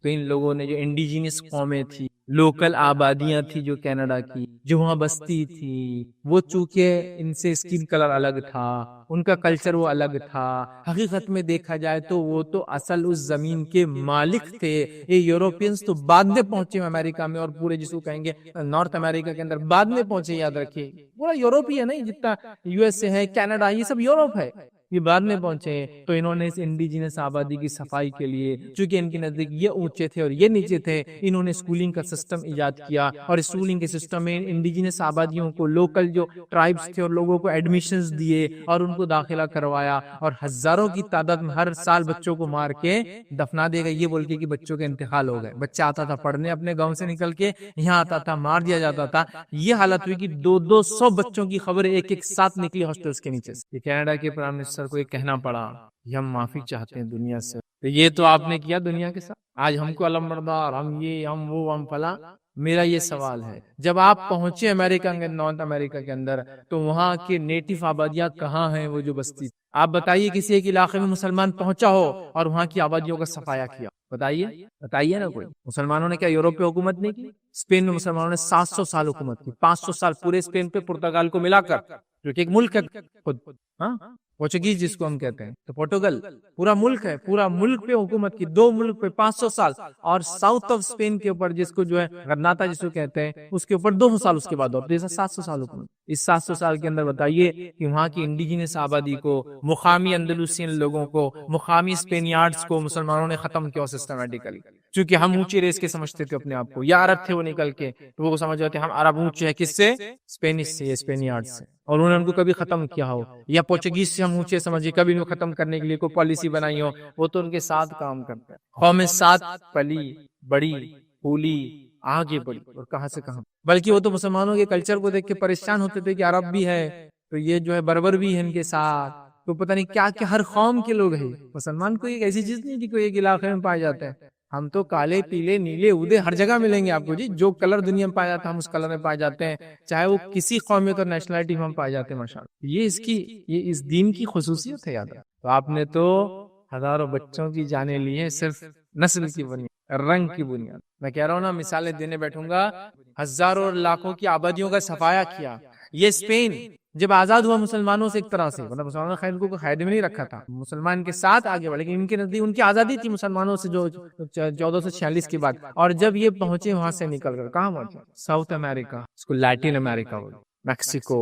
تو ان لوگوں نے جو انڈیجینس قومیں تھی, لوکل آبادیاں تھی جو کینیڈا کی, جو وہاں بستی تھی, وہ چونکہ ان سے اسکن کلر الگ تھا, ان کا کلچر وہ الگ تھا. حقیقت میں دیکھا جائے تو وہ تو اصل اس زمین کے مالک تھے. یہ یوروپینز تو بعد میں پہنچے امریکہ میں, اور پورے جس کو کہیں گے نارتھ امریکہ کے اندر بعد میں پہنچے. یاد رکھیے پورا یوروپ ہی ہے, نہیں جتنا یو ایس اے ہے, کینیڈا, یہ سب یوروپ ہے, یہ بعد میں پہنچے. تو انہوں نے اس انڈیجینس آبادی کی صفائی کے لیے, چونکہ ان کے نزدیک یہ اونچے تھے اور یہ نیچے تھے, انہوں نے اسکولنگ کا سسٹم ایجاد کیا. اور اسکولنگ کے سسٹم میں انڈیجینس آبادیوں کو, لوکل جو ٹرائبس تھے اور لوگوں کو ایڈمیشنز دیے اور ان کو داخلہ کروایا. اور ہزاروں کی تعداد میں ہر سال بچوں کو مار کے دفنا دے گئے, یہ بول کے کہ بچوں کے انتقال ہو گئے. بچہ آتا تھا پڑھنے اپنے گاؤں سے نکل کے, یہاں آتا تھا مار دیا جاتا تھا. یہ حالت ہوئی کہ 200 بچوں کی خبریں ایک ایک ساتھ نکلی ہاسٹلز کے نیچے سے. یہ کینیڈا کے پرائم منسٹر کو یہ کہنا پڑا کہ ہم معافی چاہتے ہیں دنیا سے. تو یہ تو آپ نے کیا دنیا کے ساتھ, آج ہم کو علم بردار, ہم یہ, ہم وہ, ہم فلاں. میرا یہ سوال ہے, جب آپ پہنچے امریکہ کے نارتھ امریکہ کے اندر, تو وہاں کے نیٹو آبادیاں کہاں ہیں, وہ جو بستی. آپ بتائیے کسی ایک علاقے میں مسلمان پہنچا ہو اور وہاں کی آبادیوں کا صفایا کیا, بتائیے نا کوئی. مسلمانوں نے کیا یوروپ پہ حکومت نہیں کی؟ اسپین میں مسلمانوں نے 700 سال حکومت کی, 500 سال پورے اسپین پہ, پرتگال کو ملا کر, جو کہ ایک ملک ہے خود, ہاں پورچوگیز جس کو ہم کہتے ہیں, تو پورٹوگل پورا ملک ہے, پورا ملک پہ حکومت کی, 2 ملک پہ 500 سال. اور ساؤتھ آف اسپین کے اوپر جس کو جو ہے غرناطہ جس کو کہتے ہیں, اس کے اوپر 200 سال اس کے بعد, اور 700 سال حکومت. اس 700 سال کے اندر بتائیے کہ وہاں کی انڈیجینس آبادی کو, مقامی اندلسین لوگوں کو, مقامی اسپینیارڈز کو مسلمانوں نے ختم کیا سسٹمیٹیکلی. چونکہ ہم اونچے ریس کے سمجھتے تھے اپنے آپ کو, یا عرب تھے وہ نکل کے, تو وہ سمجھ جاتے ہم عرب اونچے ہیں, کس سے؟ اسپینش سے, اسپینیارڈ سے. اور انہوں نے ان کو کبھی ختم کیا ہو, یا پورچوگیز سے ہم اونچے سمجھے, کبھی ان کو ختم کرنے کے لیے کوئی پالیسی بنائی ہو. وہ تو ان کے ساتھ کام کرتے ہیں. قوم ساتھ پلی بڑی پھولی آگے بڑھی, اور کہاں سے کہاں. بلکہ وہ تو مسلمانوں کے کلچر کو دیکھ کے پریشان ہوتے تھے کہ عرب بھی ہے, تو یہ جو ہے بربر بھی ہے ان کے ساتھ, تو پتہ نہیں کیا کیا ہر قوم کے لوگ ہیں. مسلمان کوئی ایک ایسی چیز نہیں کہ کوئی ایک علاقے میں پائے جاتے ہیں. ہم تو کالے پیلے نیلے اودے ہر جگہ ملیں گے آپ کو جی. جو کلر دنیا میں پایا جاتا ہے ہم اس کلر میں پائے جاتے ہیں, چاہے وہ کسی قومیت اور نیشنلٹی میں ہم پائے جاتے ہیں. ماشاءاللہ, یہ اس دین کی خصوصیت ہے. یاد ہے, تو آپ نے تو ہزاروں بچوں کی جانیں لی ہیں صرف نسل کی بنیاد, رنگ کی بنیاد. میں کہہ رہا ہوں نا, مثالیں دینے بیٹھوں گا, ہزاروں اور لاکھوں کی آبادیوں کا صفایا کیا. یہ اسپین جب آزاد ہوا مسلمانوں سے, ایک طرح سے مطلب مسلمانوں نے ان کو قید میں نہیں رکھا تھا, مسلمان کے ساتھ آگے بڑھے, لیکن ان کے نزدیک ان کی آزادی تھی مسلمانوں سے جو 1446 کے بعد. اور جب یہ پہنچے وہاں سے نکل کر کہاں پہنچے؟ ساؤتھ امریکہ, اس کو لیٹن امریکہ, میکسیکو,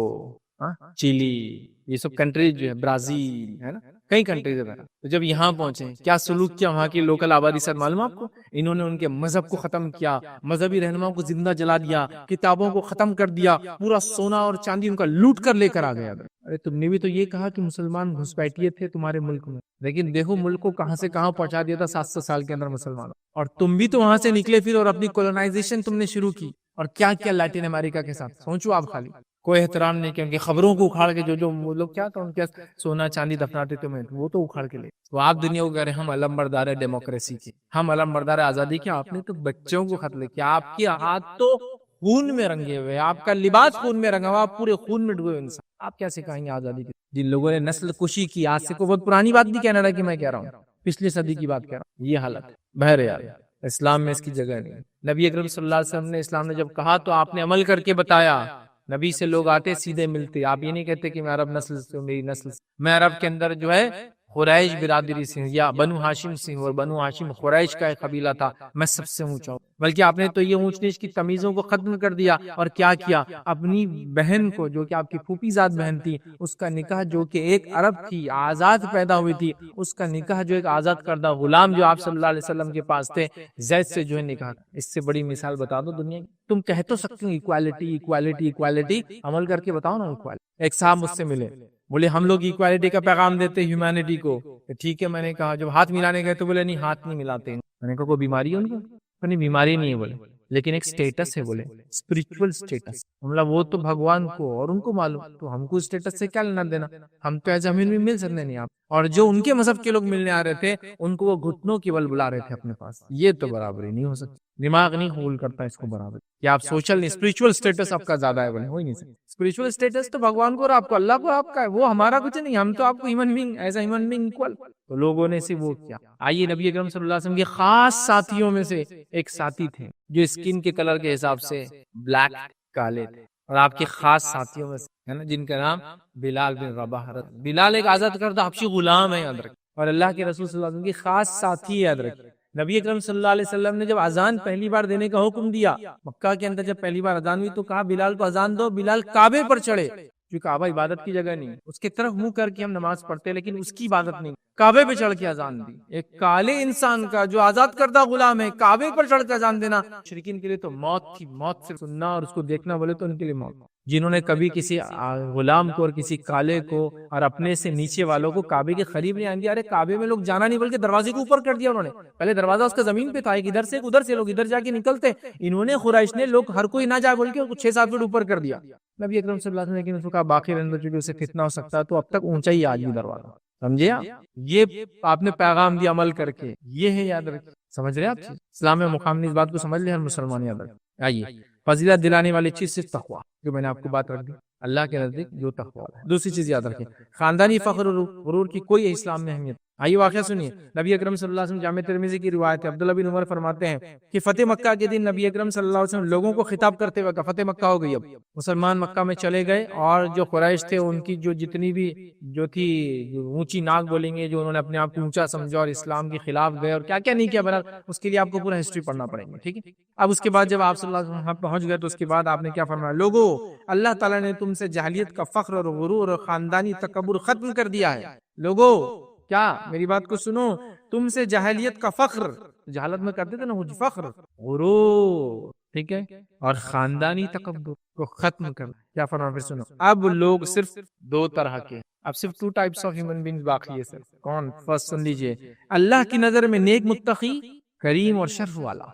چیلی, یہ سب کنٹریز جو ہے, برازیل ہے نا, کئی کنٹریز ہے. تو جب یہاں پہنچے, کیا سلوک کیا وہاں کی لوکل آبادی سے معلوم آپ کو؟ انہوں نے ان کے مذہب کو ختم کیا, مذہبی رہنماؤں کو زندہ جلا دیا, کتابوں کو ختم کر دیا, پورا سونا اور چاندی ان کا لوٹ کر لے کر آ گیا. ارے تم نے بھی تو یہ کہا کہ مسلمان گھسپیٹیے تھے تمہارے ملک میں, لیکن دیکھو ملک کو کہاں سے کہاں پہنچا دیا تھا 700 سال کے اندر مسلمانوں. اور تم بھی تو وہاں سے نکلے پھر, اور اپنی کولونائزیشن تم نے شروع کی, اور کیا کیا لیٹن امریکہ کے ساتھ. سوچو آپ, خالی کوئی احترام نہیں کیا, ان کی خبروں کو اکھاڑ کے, جو وہ لوگ کیا تھا ان کے سونا چاندی دفناتے تھے, وہ تو اکھاڑ کے لے. تو آپ دنیا کو کہہ رہے ہیں ہم علم بردار ڈیموکریسی کے, ہم علم بردار آزادی کے. آپ نے تو بچوں کو قتل کیا, آپ کے ہاتھ تو خون میں رنگے ہوئے, آپ کا لباس خون میں رنگا ہوا, آپ پورے خون میں ڈوبے انسان. آپ کیا سکھائیں گے آزادی کی؟ جن لوگوں نے نسل کشی کی, آج سے کوئی بہت پرانی بات نہیں کینیڈا کی میں کہہ رہا ہوں, پچھلی صدی کی بات کہہ رہا ہوں. یہ حالت بہرحال اسلام میں اس کی جگہ نہیں. نبی اکرم صلی اللہ علیہ وسلم نے, اسلام نے جب کہا تو آپ نے عمل کر کے بتایا. نبی سے لوگ آتے سیدھے ملتے. آپ یہ نہیں کہتے کہ میں عرب نسل سے, میری نسل سے, میں عرب کے اندر جو ہے قریش برادری سے ہوں, یا بنو ہاشم سے ہوں, اور بنو ہاشم قریش کا ایک قبیلہ تھا, میں سب سے اونچا ہوں. بلکہ آپ نے تو یہ اونچ نیچ کی تمیزوں کو ختم کر دیا, اور کیا کیا, اپنی بہن کو جو کہ آپ کی پھوپھی زاد بہن تھی, اس کا نکاح جو کہ ایک عرب تھی, آزاد پیدا ہوئی تھی, اس کا نکاح جو ایک آزاد کردہ غلام جو آپ صلی اللہ علیہ وسلم کے پاس تھے, زید سے جو ہے نکاح. اس سے بڑی مثال بتا دو دنیا کی. تم کہہ تو سکتے ہو ایکوالٹی ایکوالٹی ایکوالٹی, عمل کر کے بتاؤ نا ایکوالٹی. ایک صاحب مجھ سے ملے, بولے ہم لوگ ایکوالٹی کا پیغام دیتے ہیومینٹی کو. ٹھیک ہے, میں نے کہا جب ہاتھ ملانے گئے تو بولے نہیں ہاتھ نہیں ملاتے. میں نے کہا کوئی بیماری ہے ان کو؟ نہیں بیماری نہیں ہے. بولے لیکن ایک سٹیٹس ہے بولے اسپرچل سٹیٹس، مطلب وہ تو بھگوان کو اور ان کو معلوم، تو ہم کو سٹیٹس سے کیا لینا دینا، ہم تو ایسے ہمیں بھی مل سکتے نہیں آپ، اور جو ان کے مذہب کے لوگ ملنے آ رہے تھے ان کو وہ گھٹنوں کی بل بلا رہے تھے اپنے پاس، یہ تو برابری نہیں ہو سکتی، دماغ نہیں قبول کرتا اس کو برابر کہ آپ سوشل نہیں، اسپرچل سٹیٹس آپ کا زیادہ ہے بولے، ہو ہی نہیں سکتا، اسپرچل سٹیٹس تو بھگوان کو اور آپ کو، اللہ کو آپ کا ہے، وہ ہمارا کچھ نہیں، ہم تو آپ کو human being as a human being equal, تو لوگوں نے صرف وہ کیا۔ آئیے نبی اکرم صلی اللہ علیہ وسلم کے خاص ساتھیوں میں سے ایک ساتھی تھے جو اسکن کے کلر کے حساب سے بلیک کالے تھے، اور آپ کے خاص ساتھیوں میں سے ہے نا جن کا نام بلال بن رباح، بلال ایک آزاد کردہ حبشی غلام ہے یاد رکھ، اور اللہ کے رسول صلی اللہ علیہ وسلم کی خاص ساتھی ہے یاد رکھ۔ نبی اکرم صلی اللہ علیہ وسلم نے جب اذان پہلی بار دینے کا حکم دیا مکہ کے اندر، جب پہلی بار اذان ہوئی تو کہا بلال کو اذان دو، بلال کعبے پر چڑھے، جو کعبہ عبادت کی جگہ نہیں، اس کی طرف منہ کر کے ہم نماز پڑھتے لیکن اس کی عبادت نہیں، کعبے پہ چڑھ کے اذان دی، ایک کالے انسان کا جو آزاد کردہ غلام ہے کعبے پر چڑھ کے اذان دینا مشرکین کے لیے تو موت تھی، موت سے سننا اور اس کو دیکھنا بولے تو ان کے لیے موت، جنہوں نے کبھی کسی غلام کو اور کسی کالے کو اور اپنے سے نیچے والوں کو کعبے کے قریب نہیں آنے دیا، ارے کعبے میں لوگ جانا نہیں بلکہ دروازے کو اوپر کر دیا انہوں نے، پہلے دروازہ اس کا زمین پہ تھا، ایک ادھر سے لوگ ادھر جا کے نکلتے، انہوں نے قریش نے لوگ ہر کوئی نہ جائے بول کے 6-7 فٹ اوپر کر دیا، نبی اکرم صلی اللہ علیہ وسلم نے اس کو کہا باقی رہنے دو چونکہ اسے فتنہ ہو سکتا ہے، تو اب تک اونچا ہی آج بھی دروازہ، سمجھے آپ، یہ آپ نے پیغام دیا عمل کر کے، یہ ہے یاد رکھ، سمجھ رہے آپ چیز اسلام میں مقام نے اس بات کو سمجھ لیا ہر مسلمان یاد رکھ۔ آئیے فضیلت دلانے والی چیز صرف تقویٰ، جو میں نے آپ کو بات رکھ دی، اللہ کے نزدیک جو تقویٰ ہے۔ دوسری چیز یاد رکھیں، خاندانی فخر اور غرور کی کوئی اسلام میں اہمیت۔ آئیے واقعہ سنیے، نبی اکرم صلی اللہ علیہ وسلم، جامع ترمذی کی روایت ہے، عبداللہ بن عمر فرماتے ہیں کہ فتح مکہ کے دن نبی اکرم صلی اللہ علیہ وسلم لوگوں کو خطاب کرتے ہوئے کہا فتح مکہ ہو گئی، اب مسلمان مکہ میں چلے گئے، اور جو قریش تھے ان کی جو جتنی بھی جو تھی اونچی ناک بولیں گے، جو انہوں نے اپنے آپ کو اونچا سمجھا اور اسلام کے خلاف گئے اور کیا کیا نہیں کیا، بہرحال اس کے لیے آپ کو پورا ہسٹری پڑھنا پڑیں گے، ٹھیک ہے۔ اب اس کے بعد جب آپ صلی اللہ علیہ وسلم وہاں پہنچ گئے تو اس کے بعد آپ نے کیا فرمایا، لوگوں اللہ تعالیٰ نے تم سے جاہلیت کا فخر اور غرور اور خاندانی تکبر ختم کر دیا ہے، لوگوں کیا میری بات کو سنو، تم سے جاہلیت کا فخر، جہالت میں کرتے تھے نا فخر، غرور، ٹھیک ہے، اور خاندانی تکبر کو ختم کر، کیا فرمایا پھر سنو، اب لوگ صرف 2 طرح کے، اب صرف 2 ٹائپس آف ہیومن بینگز باقی ہے سر، کون؟ فرسٹ سن لیجئے، اللہ کی نظر میں نیک متقی کریم اور شرف والا،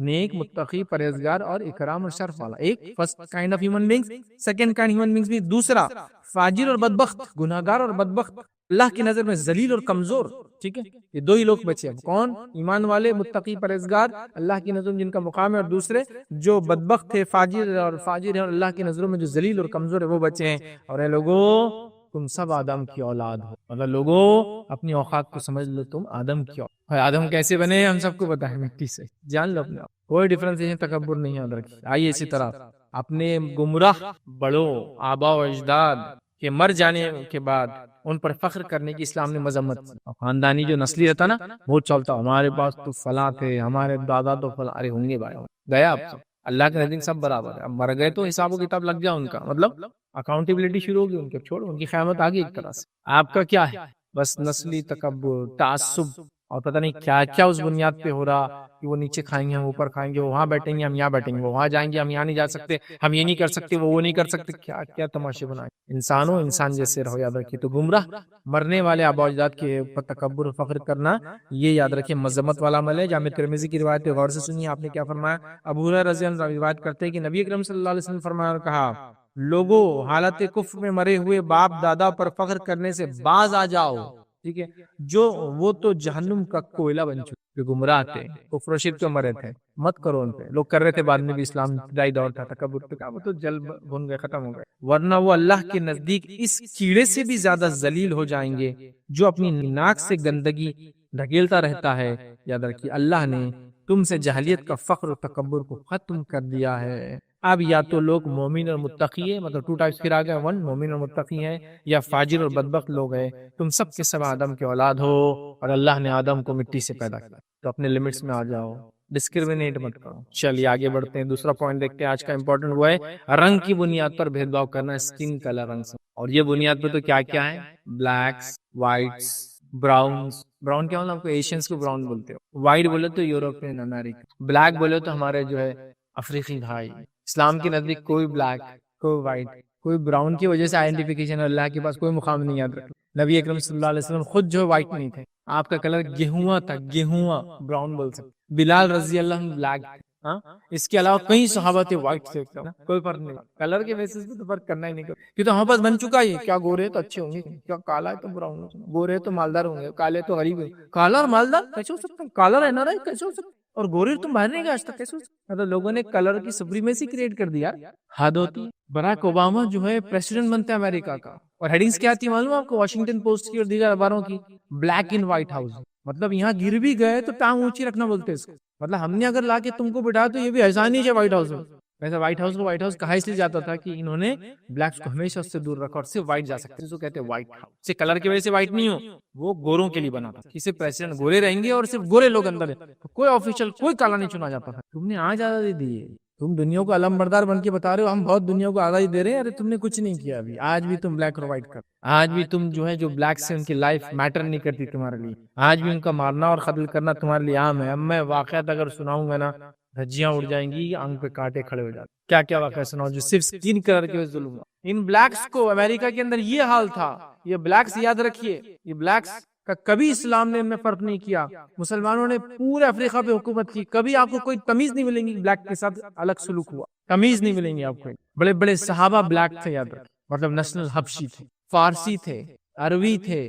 نیک متقی پرہیزگار اور اکرام اور شرف والا، ایک first kind of human beings, second kind human beings بھی، دوسرا فاجر اور بدبخت، گناہگار اور بدبخت، اللہ کی نظر میں ذلیل اور کمزور، ٹھیک ہے، یہ 2 ہی لوگ بچے ہیں، کون؟ ایمان والے متقی پرہیزگار اللہ کی نظر میں جن کا مقام ہے، اور دوسرے جو بدبخت ہے، فاجر ہے اور اللہ کی نظروں میں جو ذلیل اور کمزور ہے وہ بچے ہیں، اور اے لوگوں تم سب آدم کی اولاد ہو، مطلب لوگوں اپنی اوقات کو سمجھ لو، تم آدم کی اولاد، آدم کیسے بنے ہم سب کو پتہ ہے، مٹی سے، جان لو اپنے آپ، کوئی ڈفرنس تکبر نہیں یاد رکھیے۔ آئیے اسی طرح اپنے گمراہ بڑوں آبا و اجداد کے مر جانے کے بعد ان پر فخر کرنے کی اسلام نے مذمت، خاندانی جو نسلی رہتا نا وہ چلتا، ہمارے پاس تو فلاں تھے، ہمارے دادا تو فلاں، ارے ہوں گے بھائی، گیا اب سب، اللہ کے نزدیک سب برابر ہے، اب مر گئے تو حساب و کتاب لگ جائے ان کا، مطلب اکاؤنٹیبلٹی شروع ہوگی ان کے، چھوڑو ان کی قیامت آگے ایک طرح سے، آپ کا کیا ہے بس نسلی تکبر، تعصب، اور پتہ نہیں کیا کیا اس بنیاد پہ ہو رہا کہ وہ نیچے کھائیں گے ہم اوپر کھائیں گے، وہاں بیٹھیں گے ہم یہاں بیٹھیں گے، وہ وہاں جائیں گے ہم یہاں نہیں جا سکتے، ہم یہ نہیں کر سکتے وہ نہیں کر سکتے، کیا کیا تماشے بنائے، انسانوں انسان جیسے رہو، یاد رکھیے۔ تو گمراہ مرنے والے آباء و اجداد کے اوپر تکبر و فخر کرنا، یہ یاد رکھیے مذمت والا عمل ہے۔ جامع ترمذی کی روایت غور سے سنیے، آپ نے کیا فرمایا، ابو ہریرہ رضی اللہ عنہ روایت کرتے ہیں کہ نبی اکرم صلی اللہ علیہ وسلم فرمایا اور کہا، لوگوں حالت کفر میں مرے ہوئے باپ دادا پر فخر کرنے سے باز آ جاؤ، ٹھیک ہے، جو وہ تو جہنم کا کوئلہ بن چکے، جو گمراہ تھے، کفر و شرک میں مرے تھے، مت کرو ان پہ، لوگ کر رہے تھے بعد میں بھی، اسلام ابتدائی دور تھا، تکبر پہ کہا وہ تو جل بھن گئے، ختم ہو گئے، ورنہ وہ اللہ کے نزدیک اس کیڑے سے بھی زیادہ ذلیل ہو جائیں گے جو اپنی ناک سے گندگی ڈھکیلتا رہتا ہے۔ یاد رکھیے اللہ نے تم سے جاہلیت کا فخر و تکبر کو ختم کر دیا ہے۔ اب یا تو لوگ مومن اور متقی ہے، مطلب 2 ٹائپس پھر آ گئے، 1 مومن اور متقی ہیں، یا فاجر اور بدبخت لوگ ہیں، تم سب کے سب آدم کے اولاد ہو، اور اللہ نے آدم کو مٹی سے پیدا کیا، تو اپنے لمٹس میں آ جاؤ، ڈسکریمنیٹ مت کرو۔ چلیے آگے بڑھتے ہیں، دوسرا پوائنٹ دیکھتے ہیں آج کا امپورٹنٹ، وہ ہے رنگ کی بنیاد پر بھید بھاؤ کرنا، اسکن کلر، رنگ سے، اور یہ بنیاد پہ تو کیا کیا ہے، بلیکس، وائٹس، براؤنز، براؤن کیا مطلب ایشینز کو براؤن بولتے ہو، وائٹ بولے تو یوروپین امریکہ، بلیک بولے تو ہمارے جو ہے افریقی بھائی۔ اسلام کے نزدیک کوئی بلیک، کوئی وائٹ، کوئی براؤن کی وجہ سے آئیڈینٹیفیکیشن، اللہ کے پاس کوئی مقام نہیں، یاد رکھنا۔ نبی اکرم صلی اللہ علیہ وسلم خود جو وائٹ نہیں تھے، آپ کا کلر گیہواں تھا، گیہواں، براؤن بول سکتے۔ بلال رضی اللہ عنہ بلیک، ہاں اس کے علاوہ کئی صحابہ تھے وائٹ تھے، کوئی فرق نہیں، کلر کے بیسس پہ تو فرق کرنا ہی نہیں، کیوں تو ہمارے پاس بن چکا ہے کیا گورے ہے تو اچھے ہوں گے، کیا کالا ہے تو برا ہوں گے، گورے ہے تو مالدار ہوں گے، کالے تو غریب ہوں گے، کالا اور مالدار کیسے ہو سکتا ہے، کالا رہنا رہا کیسے ہو سکتا ہے اور گورے تم باہر نہیں گئے آج تک، کیسے ہو سکتا ہے؟ مطلب لوگوں نے کلر کی سپریمیسی کریٹ کر دیا، حد ہوتی ہے۔ براک اوباما جو ہے پریسیڈنٹ بنتے ہیں امریکہ کا، اور ہیڈنگز کیا آتی معلوم ہے آپ کو، واشنگٹن پوسٹ کی اور دیگر اخباروں کی، بلیک ان وائٹ ہاؤس، مطلب یہاں گر بھی گئے تو ٹانگ اونچی رکھنا بولتے ہیں اس کو، مطلب ہم نے اگر لا کے تم کو بٹھا تو یہ بھی احسان نہیں ہے وائٹ ہاؤس میں، ویسے وائٹ ہاؤس کو وائٹ ہاؤس کہا اس لیے جاتا تھا کہ انہوں نے بلیکس کو ہمیشہ اس سے دور رکھا اور صرف وائٹ جا سکتے ہیں، کہتے ہیں وائٹ ہاؤس سے کلر کی وجہ سے وائٹ نہیں ہو، وہ گوروں کے لیے بنا تھا، کسی پریسیڈنٹ گورے رہیں گے اور صرف گورے لوگ اندر ہیں، کوئی آفیشل کوئی کالا نہیں چنا جاتا تھا۔ تم نے آج آزادی دی ہے، تم دنیا کو علم بردار بن کے بتا رہے ہو ہم بہت دنیا کو آزادی دے رہے ہیں، ارے تم نے کچھ نہیں کیا ابھی، آج بھی تم بلیک اور وائٹ کر، آج بھی تم جو ہے جو بلیک سے ان کی لائف میٹر نہیں کرتی تمہارے لیے، آج بھی ان کا مارنا اور قتل کرنا تمہارے لیے عام ہے۔ اب میں واقعات اگر سناؤں گا نا دھجیاں اڑ جائیں گی، آنکھ پہ کانٹے کھڑے ہو جاتے، کیا کیا واقعہ سناؤ جو صرف سکن کلر کے ظلم ہوا۔ ان بلیکس کو امریکہ کے اندر یہ حال تھا، یہ بلیکس یاد رکھیے، یہ بلیکس کا کبھی اسلام نے ان میں فرق نہیں کیا، مسلمانوں نے پورے افریقہ پہ حکومت کی، کبھی آپ کو کوئی تمیز نہیں ملیں گی بلیک کے ساتھ الگ سلوک ہوا، تمیز نہیں ملیں گی آپ کو، بڑے بڑے صحابہ بلیک تھے، یاد رکھ، مطلب نسل حبشی تھے، فارسی تھے، عربی تھے،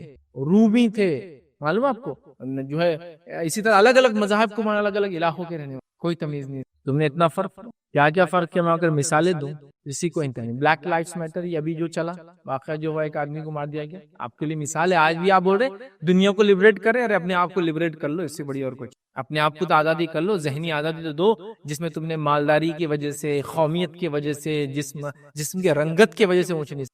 رومی تھے، معلوم آپ کو جو ہے اسی طرح الگ الگ مذاہب کو الگ الگ علاقوں کے رہنے والے، کوئی تمیز نہیں، تم نے اتنا فرق، کیا کیا فرق کیا، میں اگر مثالیں دوں اسی کو انتہا نہیں، بلیک لائفز میٹر یہ ابھی جو چلا واقعہ جو ہوا ایک آدمی کو مار دیا گیا، آپ کے لیے مثال ہے، آج بھی آپ بول رہے دنیا کو لبریٹ کریں، ارے اپنے آپ کو لبریٹ کر لو، اس سے بڑی اور کچھ، اپنے آپ کو تو آزادی کر لو، ذہنی آزادی تو دو، جس میں تم نے مالداری کی وجہ سے، قومیت کی وجہ سے، جسم کے رنگت کی وجہ سے اونچ نیچ،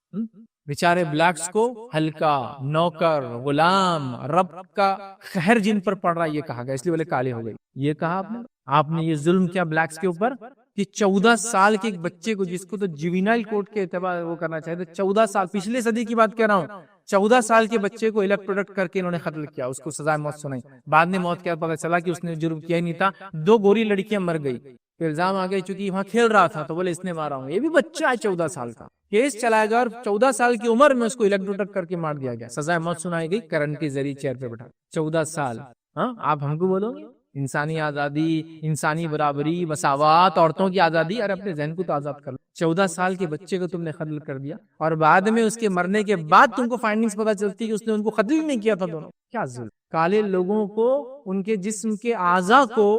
بیچارے بلیکس کو ہلکا، نوکر، غلام، رب کا قہر جن پر پڑ رہا، یہ کہا گیا، اس لیے بولے کالے ہو گئے، یہ کہا آپ نے یہ ظلم کیا بلیکس کے اوپر کہ 14 سال کے ایک بچے کو، جس کو تو جوینائل کوڈ کے اعتبار وہ کرنا چاہتے، 14 سال پچھلے صدی کی بات کہہ رہا ہوں، 14 سال کے بچے کو الیکٹروڈکٹ کر کے انہوں نے قتل کیا، اس کو سزائے موت سنائی، بعد میں موت کیا پتہ چلا کہ اس نے جرم کیا ہی نہیں تھا، 2 گوری لڑکیاں مر گئی، پھر الزام آ گئی چونکہ وہاں کھیل رہا تھا تو بولے اس نے مارا ہوں، یہ بھی بچہ ہے 14 سال کا، کیس چلائے گا اور 14 سال کی عمر میں اس کو الیکٹروڈکٹ کر کے مار دیا گیا، سزائے موت سنائی گئی، کرنٹ کے ذریعے چیئر پہ بٹھا، 14 سال، ہاں آپ ہم کو بولو گے انسانی آزادی، انسانی برابری، مساوات، عورتوں کی آزادی، اور اپنے ذہن کو تو آزاد کر لو، 14 سال کے بچے کو تم نے قتل کر دیا، اور بعد میں اس کے مرنے کے بعد تم کو فائنڈنگز پتہ چلتی کہ اس نے ان کو قتل ہی نہیں کیا تھا دونوں، کیا ظلم، کالے لوگوں کو ان کے جسم کے اعضاء کو،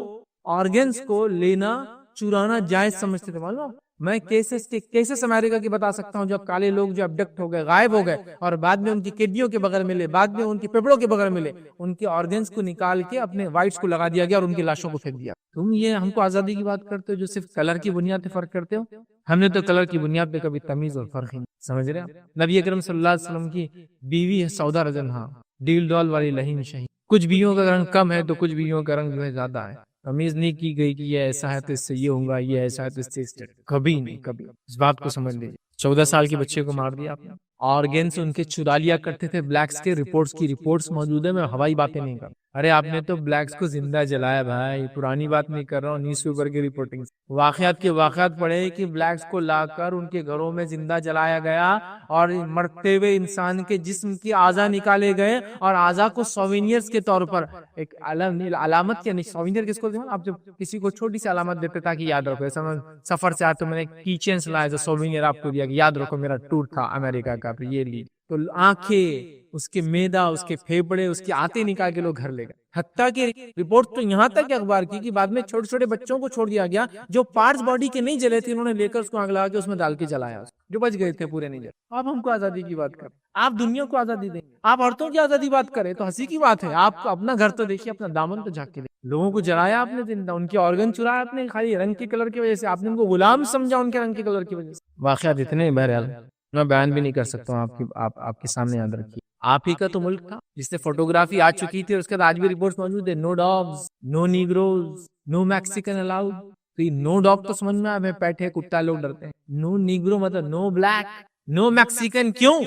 آرگنز کو لینا، چرانا جائز سمجھتے تھے، معلوم میں کیسز امریکہ کی بتا سکتا ہوں، جب کالے لوگ جو ابڈکٹ ہو گئے، غائب ہو گئے، اور بعد میں ان کی کڈنیوں کے بغیر ملے، بعد میں ان کی پھیپھڑوں کے بغیر ملے، ان کے آرگنز کو نکال کے اپنے وائٹس کو لگا دیا گیا اور ان کی لاشوں کو پھینک دیا۔ تم یہ ہم کو آزادی کی بات کرتے ہو جو صرف کلر کی بنیاد پہ فرق کرتے ہو، ہم نے تو کلر کی بنیاد پہ کبھی تمیز اور فرق ہی نہیں، سمجھ رہے ہیں؟ نبی اکرم صلی اللہ علیہ وسلم کی بیوی ہے سودا رضی اللہ عنہا، ڈیل ڈال والی لہیم شہید، کچھ بیویوں کا رنگ کم ہے تو کچھ بیویوں کا رنگ جو ہے زیادہ ہے، تمیز نہیں کی گئی کہ یہ ایسا ہے تو اس سے یہ ہوگا، یہ ایسا ہے تو اس سے کبھی نہیں، کبھی اس بات کو سمجھ لیجیے۔ 14 سال کے بچے کو مار دیا آپ نے، آرگنز ان کے چرا لیا کرتے تھے بلیکس کے، رپورٹس موجود ہے، میں ہوائی باتیں نہیں کر، ارے آپ نے تو بلیکس کو زندہ جلایا بھائی، پرانی بات نہیں کر رہا ہوں، نیوز پیپر کی رپورٹنگ، واقعات کے واقعات پڑھے کہ بلیکس کو لا کر ان کے گھروں میں زندہ جلایا گیا، اور مرتے ہوئے انسان کے جسم کی اعضاء نکالے گئے، اور اعضاء کو سووینئرز کے طور پر، ایک علامت کے نہیں، سووینئر کس کو دیتے، آپ جب کسی کو چھوٹی سی علامت دیتے تاکہ یاد رکھو، ایسا سفر سے آئے تو میں نے کی چینز لایا تھا، سووینئر آپ کو دیا کہ یاد رکھو میرا ٹور تھا امریکہ کا، پھر یہ لی، تو آنکھیں، اس کے میدا، اس کے پھیپڑے، اس کے آتے نکال کے لوگ گھر لے گئے، حتیٰ کہ رپورٹ تو یہاں تک اخبار کی کہ بعد میں چھوٹے چھوٹے بچوں کو چھوڑ دیا گیا جو پارٹس باڈی کے نہیں جلے تھے، انہوں نے لے کر اس کو آگ لگا کے اس میں ڈال کے جلایا، جو بچ گئے تھے پورے نہیں جلے۔ آپ ہم کو آزادی کی بات کریں، آپ دنیا کو آزادی دیں، آپ عورتوں کی آزادی بات کریں تو ہنسی کی بات ہے، آپ کو اپنا گھر تو دیکھیے، اپنا دامن تو جھانک کے دیکھیے، لوگوں کو جلایا آپ نے زندہ، ان کے آرگن چرایا آپ نے خالی رنگ کے کلر کی وجہ سے، آپ نے ان کو غلام سمجھا ان کے رنگ کے کلر کی وجہ سے، واقعات اتنے بہرحال میں بیان بھی نہیں کر سکتا ہوں، آپ کے سامنے یاد رکھیے۔ آپ ہی کا تو ملک تھا جس سے فوٹوگرافی آ چکی تھی، اور اس کے بعد آج بھی رپورٹس موجود ہے، نو ڈاگز، نو نیگروز، نو میکسیکن الاؤڈ، تو یہ نو ڈاگ تو سمجھ میں آئے، پیٹھے کتا لوگ ڈرتے ہیں، نو نیگرو مطلب نو بلیک، نو میکسیکن، کیوں؟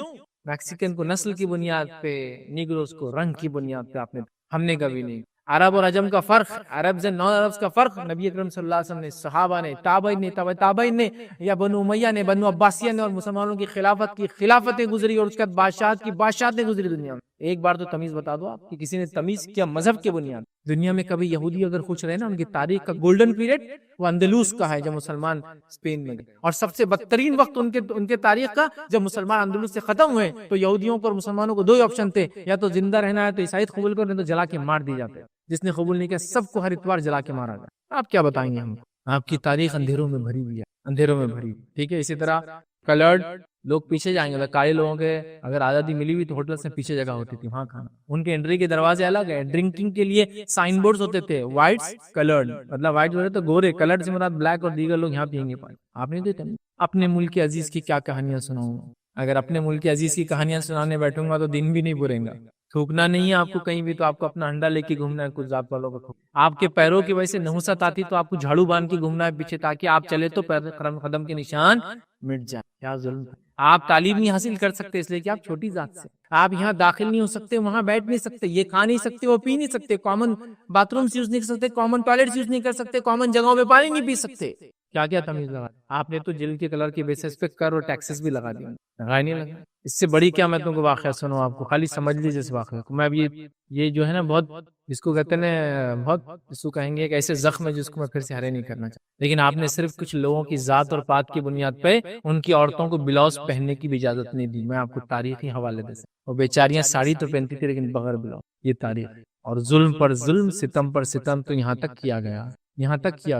میکسیکن کو نسل کی بنیاد پہ، نیگروز کو رنگ کی بنیاد پہ ہم نے کبھی نہیں۔ عرب اور عجم کا فرق، عربز اینڈ نان عربز کا فرق، نبی اکرم صلی اللہ علیہ وسلم نے، صحابہ نے، تابعین نے، یا بنو امیہ نے، بنو عباسیہ نے، اور مسلمانوں کی خلافتیں گزری، اور اس کے بعد بادشاہت گزری دنیا میں، ایک بار تو تمیز بتا دو آپ کہ کسی نے تمیز کیا مذہب کے بنیاد. دنیا میں کبھی یہودی اگر خوش رہے نا، ان کی تاریخ کا گولڈن پیریڈ وہ اندلوس کا ہے، جب مسلمان اسپین میں گئے، اور سب سے بدترین وقت ان کے تاریخ کا جب مسلمان اندلس سے ختم ہوئے. تو یہودیوں کو اور مسلمانوں کو دو ہی آپشن تھے، یا تو زندہ رہنا ہے تو عیسائیت قبول کرو، نہیں تو جلا کے مار دی جاتے. جس نے قبول نہیں کیا سب کو ہر اتوار جلا کے مارا گیا. آپ کیا بتائیں گے ہم؟ آپ کی تاریخ اندھیروں میں بھری ہوئی ہے، اندھیروں میں بھری. ٹھیک ہے. اسی طرح کلرڈ لوگ پیچھے جائیں گے. کالے لوگوں کے اگر آزادی ملی ہوئی تو ہوٹل سے پیچھے جگہ ہوتی تھی وہاں کھانا. ان کے انٹری کے دروازے الگ ہے. ڈرنکنگ کے لیے سائن بورڈز ہوتے تھے، وائٹس کلرڈ، مطلب وائٹ جو ہے تو گورے، کلرڈ سے مراد بلیک اور دیگر لوگ یہاں پیئیں گے پانی. آپ نہیں دیتے. اپنے ملک کے عزیز کی کیا کہانیاں سناؤں گا؟ اگر اپنے ملک کے عزیز کی کہانیاں سنانے بیٹھوں گا تو دن بھی نہیں پورے گا. تھوکنا نہیں ہے آپ کو کہیں بھی تو آپ کو اپنا انڈا لے کے گھومنا ہے. کچھ ذات والوں کا آپ کے پیروں کی وجہ سے نحوست آتی تو آپ کو جھاڑو باندھ کے گھومنا ہے پیچھے، تاکہ آپ چلے تو پیر قدم کے نشان مٹ جائیں. کیا ظلم. آپ تعلیم نہیں حاصل کر سکتے اس لیے کہ آپ چھوٹی ذات سے. آپ یہاں داخل نہیں ہو سکتے، وہاں بیٹھ نہیں سکتے، یہ کھا نہیں سکتے، وہ پی نہیں سکتے، کامن باتھ رومز یوز نہیں کر سکتے، کامن ٹوائلٹس یوز نہیں کر سکتے، کامن جگہوں پہ پانی نہیں پی سکتے. کیا کیا تمیز لگا. آپ نے تو جلد کے کلر کے بیسس پہ کر اور ٹیکسز بھی لگا دیا. لگا نہیں لگا. اس سے بڑی کیا میں تم کو واقعہ سنوں، آپ کو خالی سمجھ لیجیے اس واقعے کو. میں اب یہ جو ہے نا بہت جس کو کہتے ہیں بہت اس کو کہیں گے ایک ایسے زخم ہے جس کو میں پھر سے ہرے نہیں کرنا چاہتا. لیکن آپ نے صرف کچھ لوگوں کی ذات اور پات کی بنیاد پہ ان کی عورتوں کو بلاؤز پہننے کی بھی اجازت نہیں دی. میں آپ کو تاریخی حوالے دے سکتا. اور بیچاریاں ساڑی تو پہنتی تھی لیکن بغیر بلاؤز. یہ تاریخ. اور ظلم پر ظلم، ستم پر ستم تو یہاں تک کیا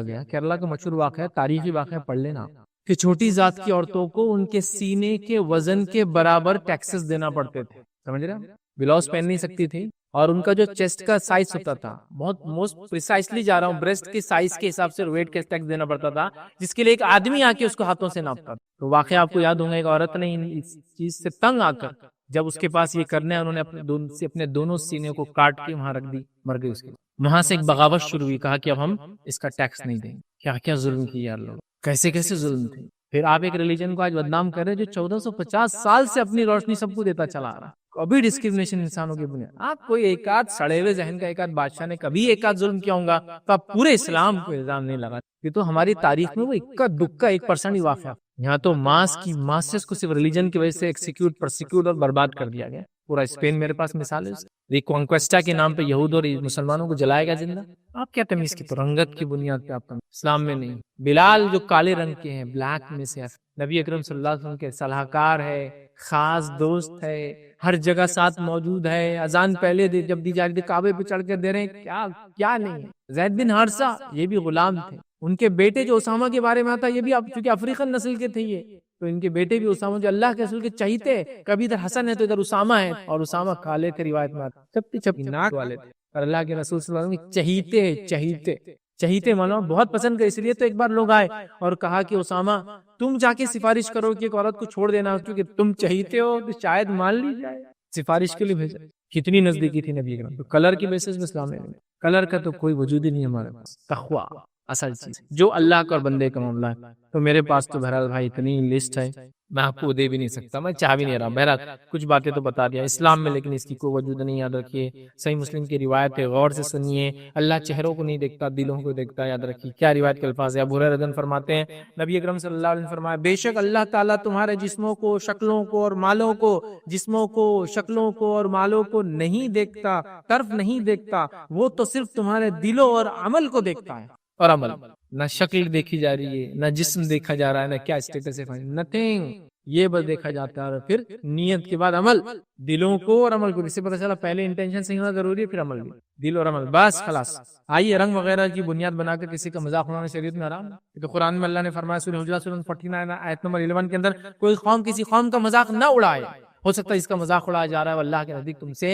گیا. کیرلا کا مشہور واقعہ ہے، تاریخی واقعہ پڑھ لینا کہ چھوٹی ذات کی عورتوں کو ان کے سینے کے وزن کے برابر ٹیکسز دینا پڑتے تھے. سمجھ رہے ہیں؟ بلاؤز پہن نہیں سکتی تھی، اور ان کا جو چیسٹ کا سائز ہوتا تھا، بہت موسٹ پریسائسلی جا رہا ہوں، بریسٹ کے سائز کے حساب سے ویٹ کا ٹیکس دینا پڑتا تھا، جس کے لیے ایک آدمی آ کے اس کو ہاتھوں سے ناپتا تھا. تو واقعہ آپ کو یاد ہوگا، ایک عورت نے اس چیز سے تنگ آ کر جب اس کے پاس یہ کرنا ہے، انہوں نے اپنے دونوں سینے کو کاٹ کے وہاں رکھ دی، مر گئی اس کے. وہاں سے ایک بغاوت شروع ہوئی، کہا کہ اب ہم اس کا ٹیکس نہیں دیں گے. کیا کیا ظلم کیا یار لوگ، کیسے کیسے ظلم تھے. پھر آپ ایک ریلیجن کو آج بدنام کر رہے جو 1450 سال سے اپنی روشنی سب کو دیتا چلا آ رہا. کبھی ڈسکریمنیشن انسانوں کی بنیاد. آپ کوئی ایک آدھ سڑے ہوئے ذہن کا ایک آدھ بادشاہ نے کبھی ایک آدھ ظلم کیا ہوگا تو آپ پورے اسلام کو الزام نہیں لگا. یہ تو ہماری تاریخ میں وہ اکا دکا 1% ہی واقعہ. یہاں تو ماسس کو صرف ریلیجن کی وجہ سے ایکسیکیوٹ پرسیکیوٹ اور برباد کر دیا گیا. پورا اسپین میرے پاس مثال ہے. ریکونکویسٹا کے نام پہ یہود اور مسلمانوں کو جلایا گیا زندہ. آپ کیا تمیز کی؟ تو رنگت کی بنیاد پہ آپ تمیز. اسلام میں نہیں. بلال جو کالے رنگ کے ہیں، بلیک میں سے، نبی اکرم صلی اللہ علیہ وسلم کے صلاح کار ہے، خاص دوست ہے، ہر جگہ ساتھ موجود ہے. اذان پہلے جب دی جا رہی تھی کعبے پہ چڑھ کر دے رہے ہیں. کیا نہیں ہے. زید بن حارثہ یہ بھی غلام تھے. ان کے بیٹے جو اسامہ کے بارے میں آتا ہے، یہ بھی چونکہ افریقن نسل کے تھے یہ، تو ان کے بیٹے بھی اسامہ جو اللہ کے رسول کے چہیتے، کبھی ادھر حسن ہے تو ادھر اسامہ ہے. اور اسامہ کالے تھے، روایت میں آتا چپی ناک والے تھے، اور اللہ کے رسول صلی اللہ علیہ وسلم کے چہیتے مانو بہت پسند کر. اس لیے تو ایک بار لوگ آئے اور کہا کہ اسامہ تم جا کے سفارش کرو کہ ایک عورت کو چھوڑ دینا، کیونکہ تم چہیتے ہو تو شاید مان لی جائے. سفارش کے لیے بھیجا. کتنی نزدیکی تھی نبی کرام. تو کلر کی بیسس میں اسلام میں کلر کا تو کوئی وجود ہی نہیں ہمارے پاس. تقویٰ اصل چیز جو اللہ کا اور بندے کا معاملہ ہے. تو میرے پاس تو بہرحال بھائی اتنی لسٹ ہے، میں آپ کو دے بھی نہیں سکتا، میں چاہ بھی نہیں رہا. بہرحال کچھ باتیں تو بتا دیا اسلام میں، لیکن اس کی کوئی وجود نہیں. یاد رکھیے صحیح مسلم کی روایت ہے، غور سے سنیے. اللہ چہروں کو نہیں دیکھتا، دلوں کو دیکھتا. یاد رکھیے کیا روایت کے الفاظ ہے. ابو ہریرہ رضی اللہ عنہ فرماتے ہیں نبی اکرم صلی اللہ علیہ وسلم فرمایا، بے شک اللہ تعالیٰ تمہارے جسموں کو، شکلوں کو اور مالوں کو، جسموں کو، شکلوں کو اور مالوں کو نہیں دیکھتا، طرف نہیں دیکھتا، وہ تو صرف تمہارے دلوں اور عمل کو دیکھتا ہے. اور عمل، نہ شکل دیکھی جا رہی ہے، نہ جسم دیکھا جا رہا ہے، نہ کیا اسٹیٹس ہے، نتھنگ. یہ بس دیکھا جاتا ہے. اور پھر نیت کے بعد عمل، دلوں کو اور عمل کو. اس سے پتہ چلا پہلے انٹینشن صحیح ہونا ضروری ہے، پھر عمل بھی. دل اور عمل بس خلاص. آئیے رنگ وغیرہ کی بنیاد بنا کر کسی کا مذاق اڑانا شریعت میں حرام ہے. تو قرآن میں اللہ نے فرمایا سورہ حجرات سورہ 49 آیت نمبر 11 کے اندر، کوئی قوم کسی قوم کا مذاق نہ اڑائے. ہو سکتا ہے اس کا مذاق اڑایا جا رہا ہے اللہ کے نزدیک تم سے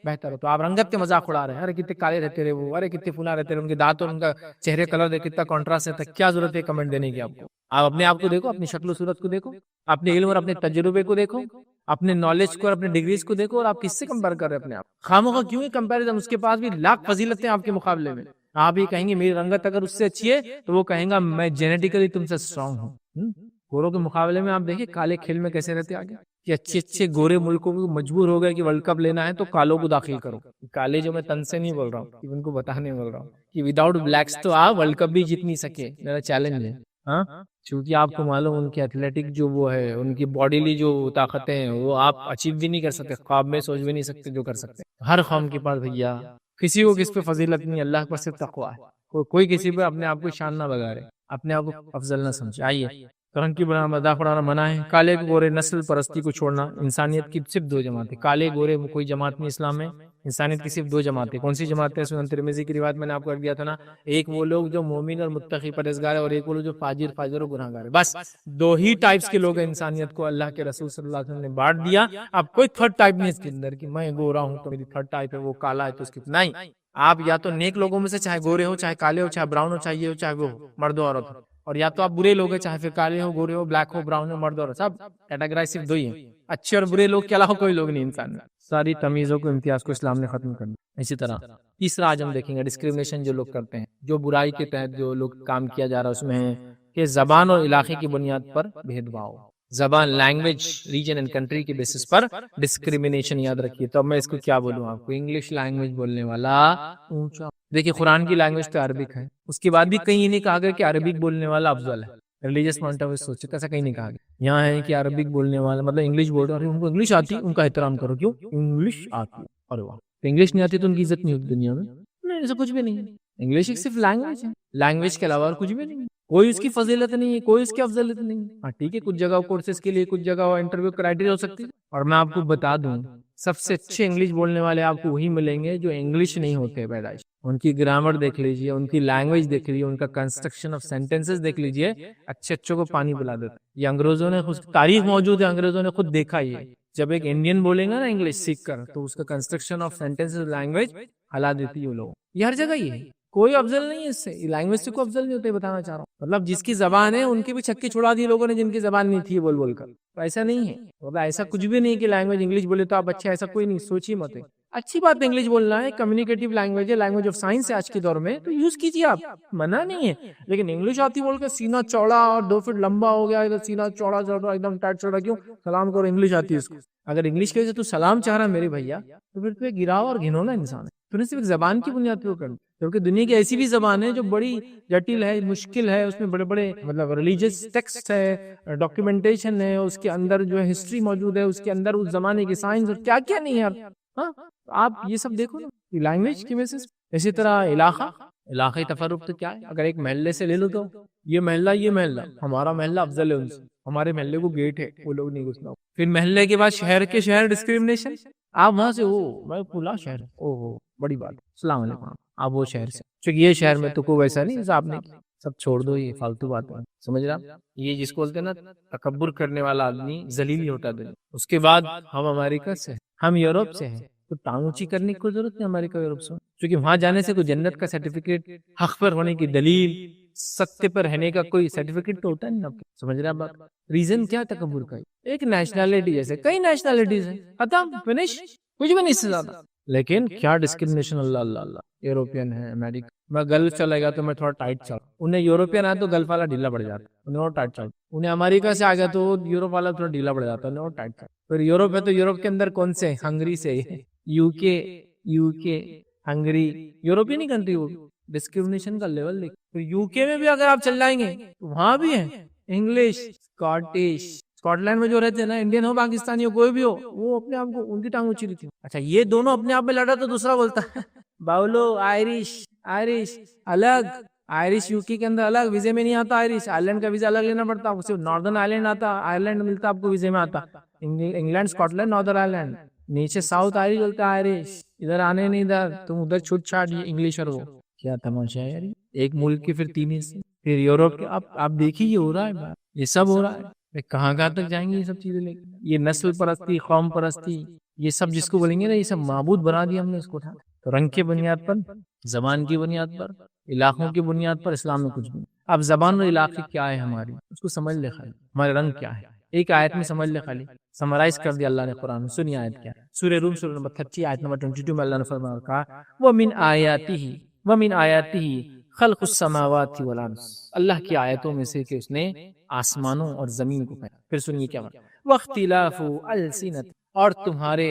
بہتر ہو. تو آپ رنگت کے مذاق اڑا رہے ہیں، ارے کتنے کالے رہتے رہے وہ، ارے کتنے فلاں رہتے رہے، ان کے دانت اور ان کا چہرے کلر دیکھ کتنا کنٹراسٹ رہتا ہے. کیا ضرورت ہے کمنٹ دینے کی؟ آپ کو آپ اپنے آپ کو دیکھو، اپنی شکل و صورت کو دیکھو، اپنے علم اور اپنے تجربے کو دیکھو، اپنے نالج کو اور اپنے ڈگریز کو دیکھو. اور آپ کس سے کمپیئر کر رہے ہیں اپنے آپ؟ خامخواہ کیوں ہی کمپیریزن؟ اس کے پاس بھی لاکھ فضیلتیں آپ کے مقابلے میں. آپ یہ کہیں گے میری رنگت اگر اس سے اچھی ہے تو وہ کہیں گا میں جینیٹیکلی تم سے اسٹرانگ ہوں. گوروں کے مقابلے میں آپ دیکھیں کالے کھیل میں کیسے رہتے آگے، کہ اچھے گورے ملکوں کو مجبور ہو گئے کہ ورلڈ کپ لینا ہے تو کالوں کو داخل کرو. کالے جو میں تن سے نہیں بول رہا ہوں، ان کو بتانے بول رہا ہوں کہ وداؤٹ بلیکس تو آپ ورلڈ کپ بھی جیت نہیں سکے. میرا چیلنج ہے ہاں چونکہ آپ کو معلوم ان کی ایتھلیٹک جو وہ ہے، ان کی باڈیلی جو طاقتیں ہیں وہ آپ اچیو بھی نہیں کر سکتے، خواب میں سوچ بھی نہیں سکتے جو کر سکتے ہر قوم کے پاس بھیا. کسی کو کس پہ فضیلت نہیں، اللہ کے پاس صرف تقویٰ ہے. کوئی کسی پہ اپنے آپ کو شان نہ بگاڑے، اپنے آپ کو افضل نہ سمجھے. آئیے قرآن کی مذاق اڑانا منع ہے. کالے گورے نسل پرستی کو چھوڑنا. انسانیت کی صرف دو جماعتیں، کالے گورے کوئی جماعت نہیں اسلام میں. انسانیت کی صرف دو جماعتیں. کون سی جماعتیں؟ سنن ترمذی کی روایت میں نے آپ کو کر دیا تھا نا، ایک وہ لوگ جو مومن اور متقی پرہیزگار ہے، اور ایک وہ لوگ جو فاجر اور گناہگار ہے. بس دو ہی ٹائپس کے لوگ ہیں انسانیت کو اللہ کے رسول صلی اللہ علیہ وسلم نے بانٹ دیا. اب کوئی تھرڈ ٹائپ نہیں اس کے اندر کہ میں گورا ہوں تو میری تھرڈ ٹائپ ہے، وہ کالا ہے تو اس کی نہیں. آپ یا تو نیک لوگوں میں سے، چاہے گورے ہو، چاہے کالے ہو، چاہے براؤن ہو، چاہے یہ ہو، چاہے وہ ہو، مرد و عورت ہو. اور یا تو آپ برے لوگ ہیں، چاہے پھر کالے ہو، گورے ہو، بلیک ہو، براؤن ہو، مرد ہو، سب کیٹاگرائز صرف دو ہی ہیں، اچھے اور برے لوگ کے علاوہ کوئی لوگ نہیں انسان میں. ساری تمیزوں کو، امتیاز کو اسلام نے ختم کر دیا. اسی طرح تیسرا آج ہم دیکھیں گے ڈسکریمنیشن جو لوگ کرتے ہیں، جو برائی کے تحت جو لوگ کام کیا جا رہا ہے اس میں ہے کہ زبان اور علاقے کی بنیاد پر بھید بھاؤ. زبان، لینگویج، ریجن اینڈ کنٹری کے بیسس پر ڈسکریمنیشن. یاد رکھیے. تو اب میں اس کو کیا بولوں آپ کو؟ انگلش لینگویج بولنے والا اونچا. دیکھیے قرآن کی لینگویج تو عربک ہے، اس کے بعد بھی کہیں یہ نہیں کہا گیا کہ عربک بولنے والا افضل ہے. ریلیجیس پوائنٹ آف ویو سوچے تو ایسا کہیں نہیں کہا گیا. یہاں ہے کہ عربک بولنے والا مطلب انگلش بول رہے ہیں، ان کو انگلش آتی، ان کا احترام کرو. کیوں؟ انگلش آتی. ارے واہ، انگلش نہیں آتی تو ان کی عزت نہیں ہوتی دنیا میں؟ نہیں، ایسا کچھ بھی نہیں ہے. انگلش ایک صرف لینگویج ہے، لینگویج کے علاوہ اور کچھ بھی نہیں ہے. کوئی اس کی فضیلت نہیں ہے، کوئی اس کی افضلیت نہیں ہے. ہاں ٹھیک ہے، کچھ جگہ کورسز کے لیے، کچھ جگہ انٹرویو کرائٹیریا ہو سکتی ہے. اور میں آپ کو بتا دوں، سب سے اچھے انگلش بولنے والے آپ کو وہی ملیں گے جو انگلش نہیں ہوتے پیدائش. ان کی گرامر دیکھ لیجئے، ان کی لینگویج دیکھ لیجئے، ان کا کنسٹرکشن آف سینٹینسز دیکھ لیجئے. اچھے اچھوں کو پانی پلا دیتا. یہ انگریزوں نے خود، تاریخ موجود ہے، انگریزوں نے خود دیکھا. یہ جب ایک انڈین بولے گا نا انگلش سیکھ کر، تو اس کا کنسٹرکشن آف سینٹینسز لینگویج ہلا دیتی ہے وہ لوگ. یہ ہر جگہ یہ ہے، کوئی افضل نہیں ہے اس سے. لینگویج سے کوئی افضل نہیں ہوتا، بتانا چاہ رہا ہوں. مطلب جس کی زبان ہے ان کے بھی چھکے چھڑا دیے لوگوں نے، جن کی زبان نہیں تھی بول بول کر. تو ایسا نہیں ہے، مطلب ایسا کچھ بھی نہیں کہ لینگویج انگلش بولے تو آپ اچھا، ایسا کوئی نہیں، سوچی مت. اچھی بات ہے انگلش بولنا ہے، کمیونیکیٹو لینگویج ہے، لینگویج آف سائنس ہے آج کے دور میں، تو یوز کیجیے آپ، منع نہیں ہے. لیکن انگلش آتی بول کے سینہ چوڑا اور 2 فٹ لمبا ہو گیا، ادھر سینہ چوڑا چوڑا ایک دم ٹائٹ چوڑا. کیوں؟ سلام کرو، انگلش آتی ہے اس کو. اگر انگلش کی وجہ سے تو سلام چاہ رہا میرے بھیا، تو پھر تو گراؤ اور گھنونا انسان ہے. تو نے صرف زبان کی بنیاد پہ کر، کیونکہ دنیا کی ایسی بھی زبان ہے جو بڑی جٹل ہے، مشکل ہے، اس میں بڑے بڑے مطلب ریلیجیس ٹیکسٹ ہے، ڈاکیومنٹیشن ہے، اس کے اندر جو ہے ہسٹری موجود ہے، اس کے اندر اس زمانے کی سائنس اور کیا کیا نہیں ہے. ہاں آپ یہ سب دیکھو نا لینگویج کی بیسس. اسی طرح علاقائی تفرق تو کیا ہے؟ اگر ایک محلے سے لے لو تو یہ محلہ ہمارا محلہ افضل ہے ان سے، ہمارے محلے کو گیٹ ہے، وہ لوگ نہیں گھسنا. پھر محلے کے بعد شہر کے شہر ڈسکریمنیشن. آپ وہاں سے میں پلا شہر، او بڑی بات، السلام علیکم، آپ وہ شہر سے، چونکہ یہ شہر میں تو کوئی ویسا نہیں جیسا آپ نے. سب چھوڑ دو، یہ فالتو بات ہے، سمجھ رہا؟ یہ جس کو بولتے ہیں نا تکبر کرنے والا آدمی ذلیل ہی ہوتا ہے. اس کے بعد ہم امریکہ سے، ہم یورپ سے ہیں، تو ٹانگ اونچی کرنے کی کوئی ضرورت نہیں امریکہ یورپ سے، کیونکہ وہاں جانے سے کوئی جنت کا سرٹیفکیٹ، حق پر ہونے کی دلیل، ستے پر رہنے کا کوئی سرٹیفکیٹ تو ہوتا نہیں. سمجھ رہے آپ؟ ریزن کیا تکبر کا؟ ایک نیشنلٹی، جیسے کئی نیشنلٹیز ہیں، ختم، فنش، کچھ بھی نہیں اس سے زیادہ. لیکن کیا ڈسکریمنیشن، اللہ اللہ اللہ. یوروپین ہے، امریکہ میں گلف چلے گا تو میں تھوڑا ٹائٹ چل، انہیں یوروپین آیا تو گلف والا ڈھیلا پڑ جاتا، انہیں اور ٹائٹ چل. انہیں امریکہ سے آ گیا تو یوروپ والا تھوڑا ڈھیلا پڑ جاتا، انہیں اور ٹائٹ چل. پھر یوروپ ہے تو یوروپ کے اندر کون سے؟ ہنگری سے، یو کے ہنگری یوروپین ہی کنٹری. وہ ڈسکریمنیشن کا لیول دیکھ. پھر یو کے میں بھی اگر آپ چل جائیں گے تو وہاں بھی ہے انگلش، اسکاٹش. اسکاٹ لینڈ میں جو رہتے ہیں نا، انڈین ہو، پاکستانی ہو، کوئی بھی ہو، وہ اپنے آپ کو، ان کی ٹانگ اونچی رہتی ہے. اچھا یہ دونوں اپنے آپ میں لڑا تو دوسرا بولتا ہے باولو آئرش الگ، آئرش یوکی کے اندر الگ، ویزے میں نہیں آتا. آئرش آئرلینڈ کا ویزا الگ لینا پڑتا، صرف ناردرن آئرلینڈ آتا، آئرلینڈ ملتا آپ کو ویزے میں آتا. England, Scotland, Northern Ireland. نیچے ساؤتھ آئرش بولتا ہے آئرش، ادھر آنے نہیں، ادھر تم ادھر چھوٹ چھاٹ انگلش. اور وہ کیا تماشا ہے یار، ایک ملک کے پھر 3 حصے. پھر یورپ کے، آپ دیکھیے یہ ہو رہا ہے، یہ سب ہو رہا ہے. کہاں تک جائیں گے یہ سب چیزیں لے کے؟ یہ نسل پرستی، قوم پرستی، یہ سب جس کو بولیں گے نا، یہ سب معبود بنا دیا ہم نے اس کو. تو رنگ کی بنیاد پر، زبان کی بنیاد پر، علاقوں کی بنیاد پر اسلام میں کچھ نہیں. اب زبان اور علاقے کیا ہے ہماری، اس کو سمجھ لے خالی. ہمارے رنگ کیا ہے ایک آیت میں سمجھ لے خالی، سمرائز کر دیا اللہ نے قرآن میں. سنی آیت کیا ہے؟ سورہ روم سورہ نمبر 30 آیت نمبر 22 میں اللہ نے فرمایا کہا وَمِنْ آیَاتِهِ خلق السماوات والارض. اللہ کی آیتوں میں سے کہ اس نے آسمانوں اور زمین کو پیدا. پھر سنیے کیا بات، واختلاف السنت، اور تمہارے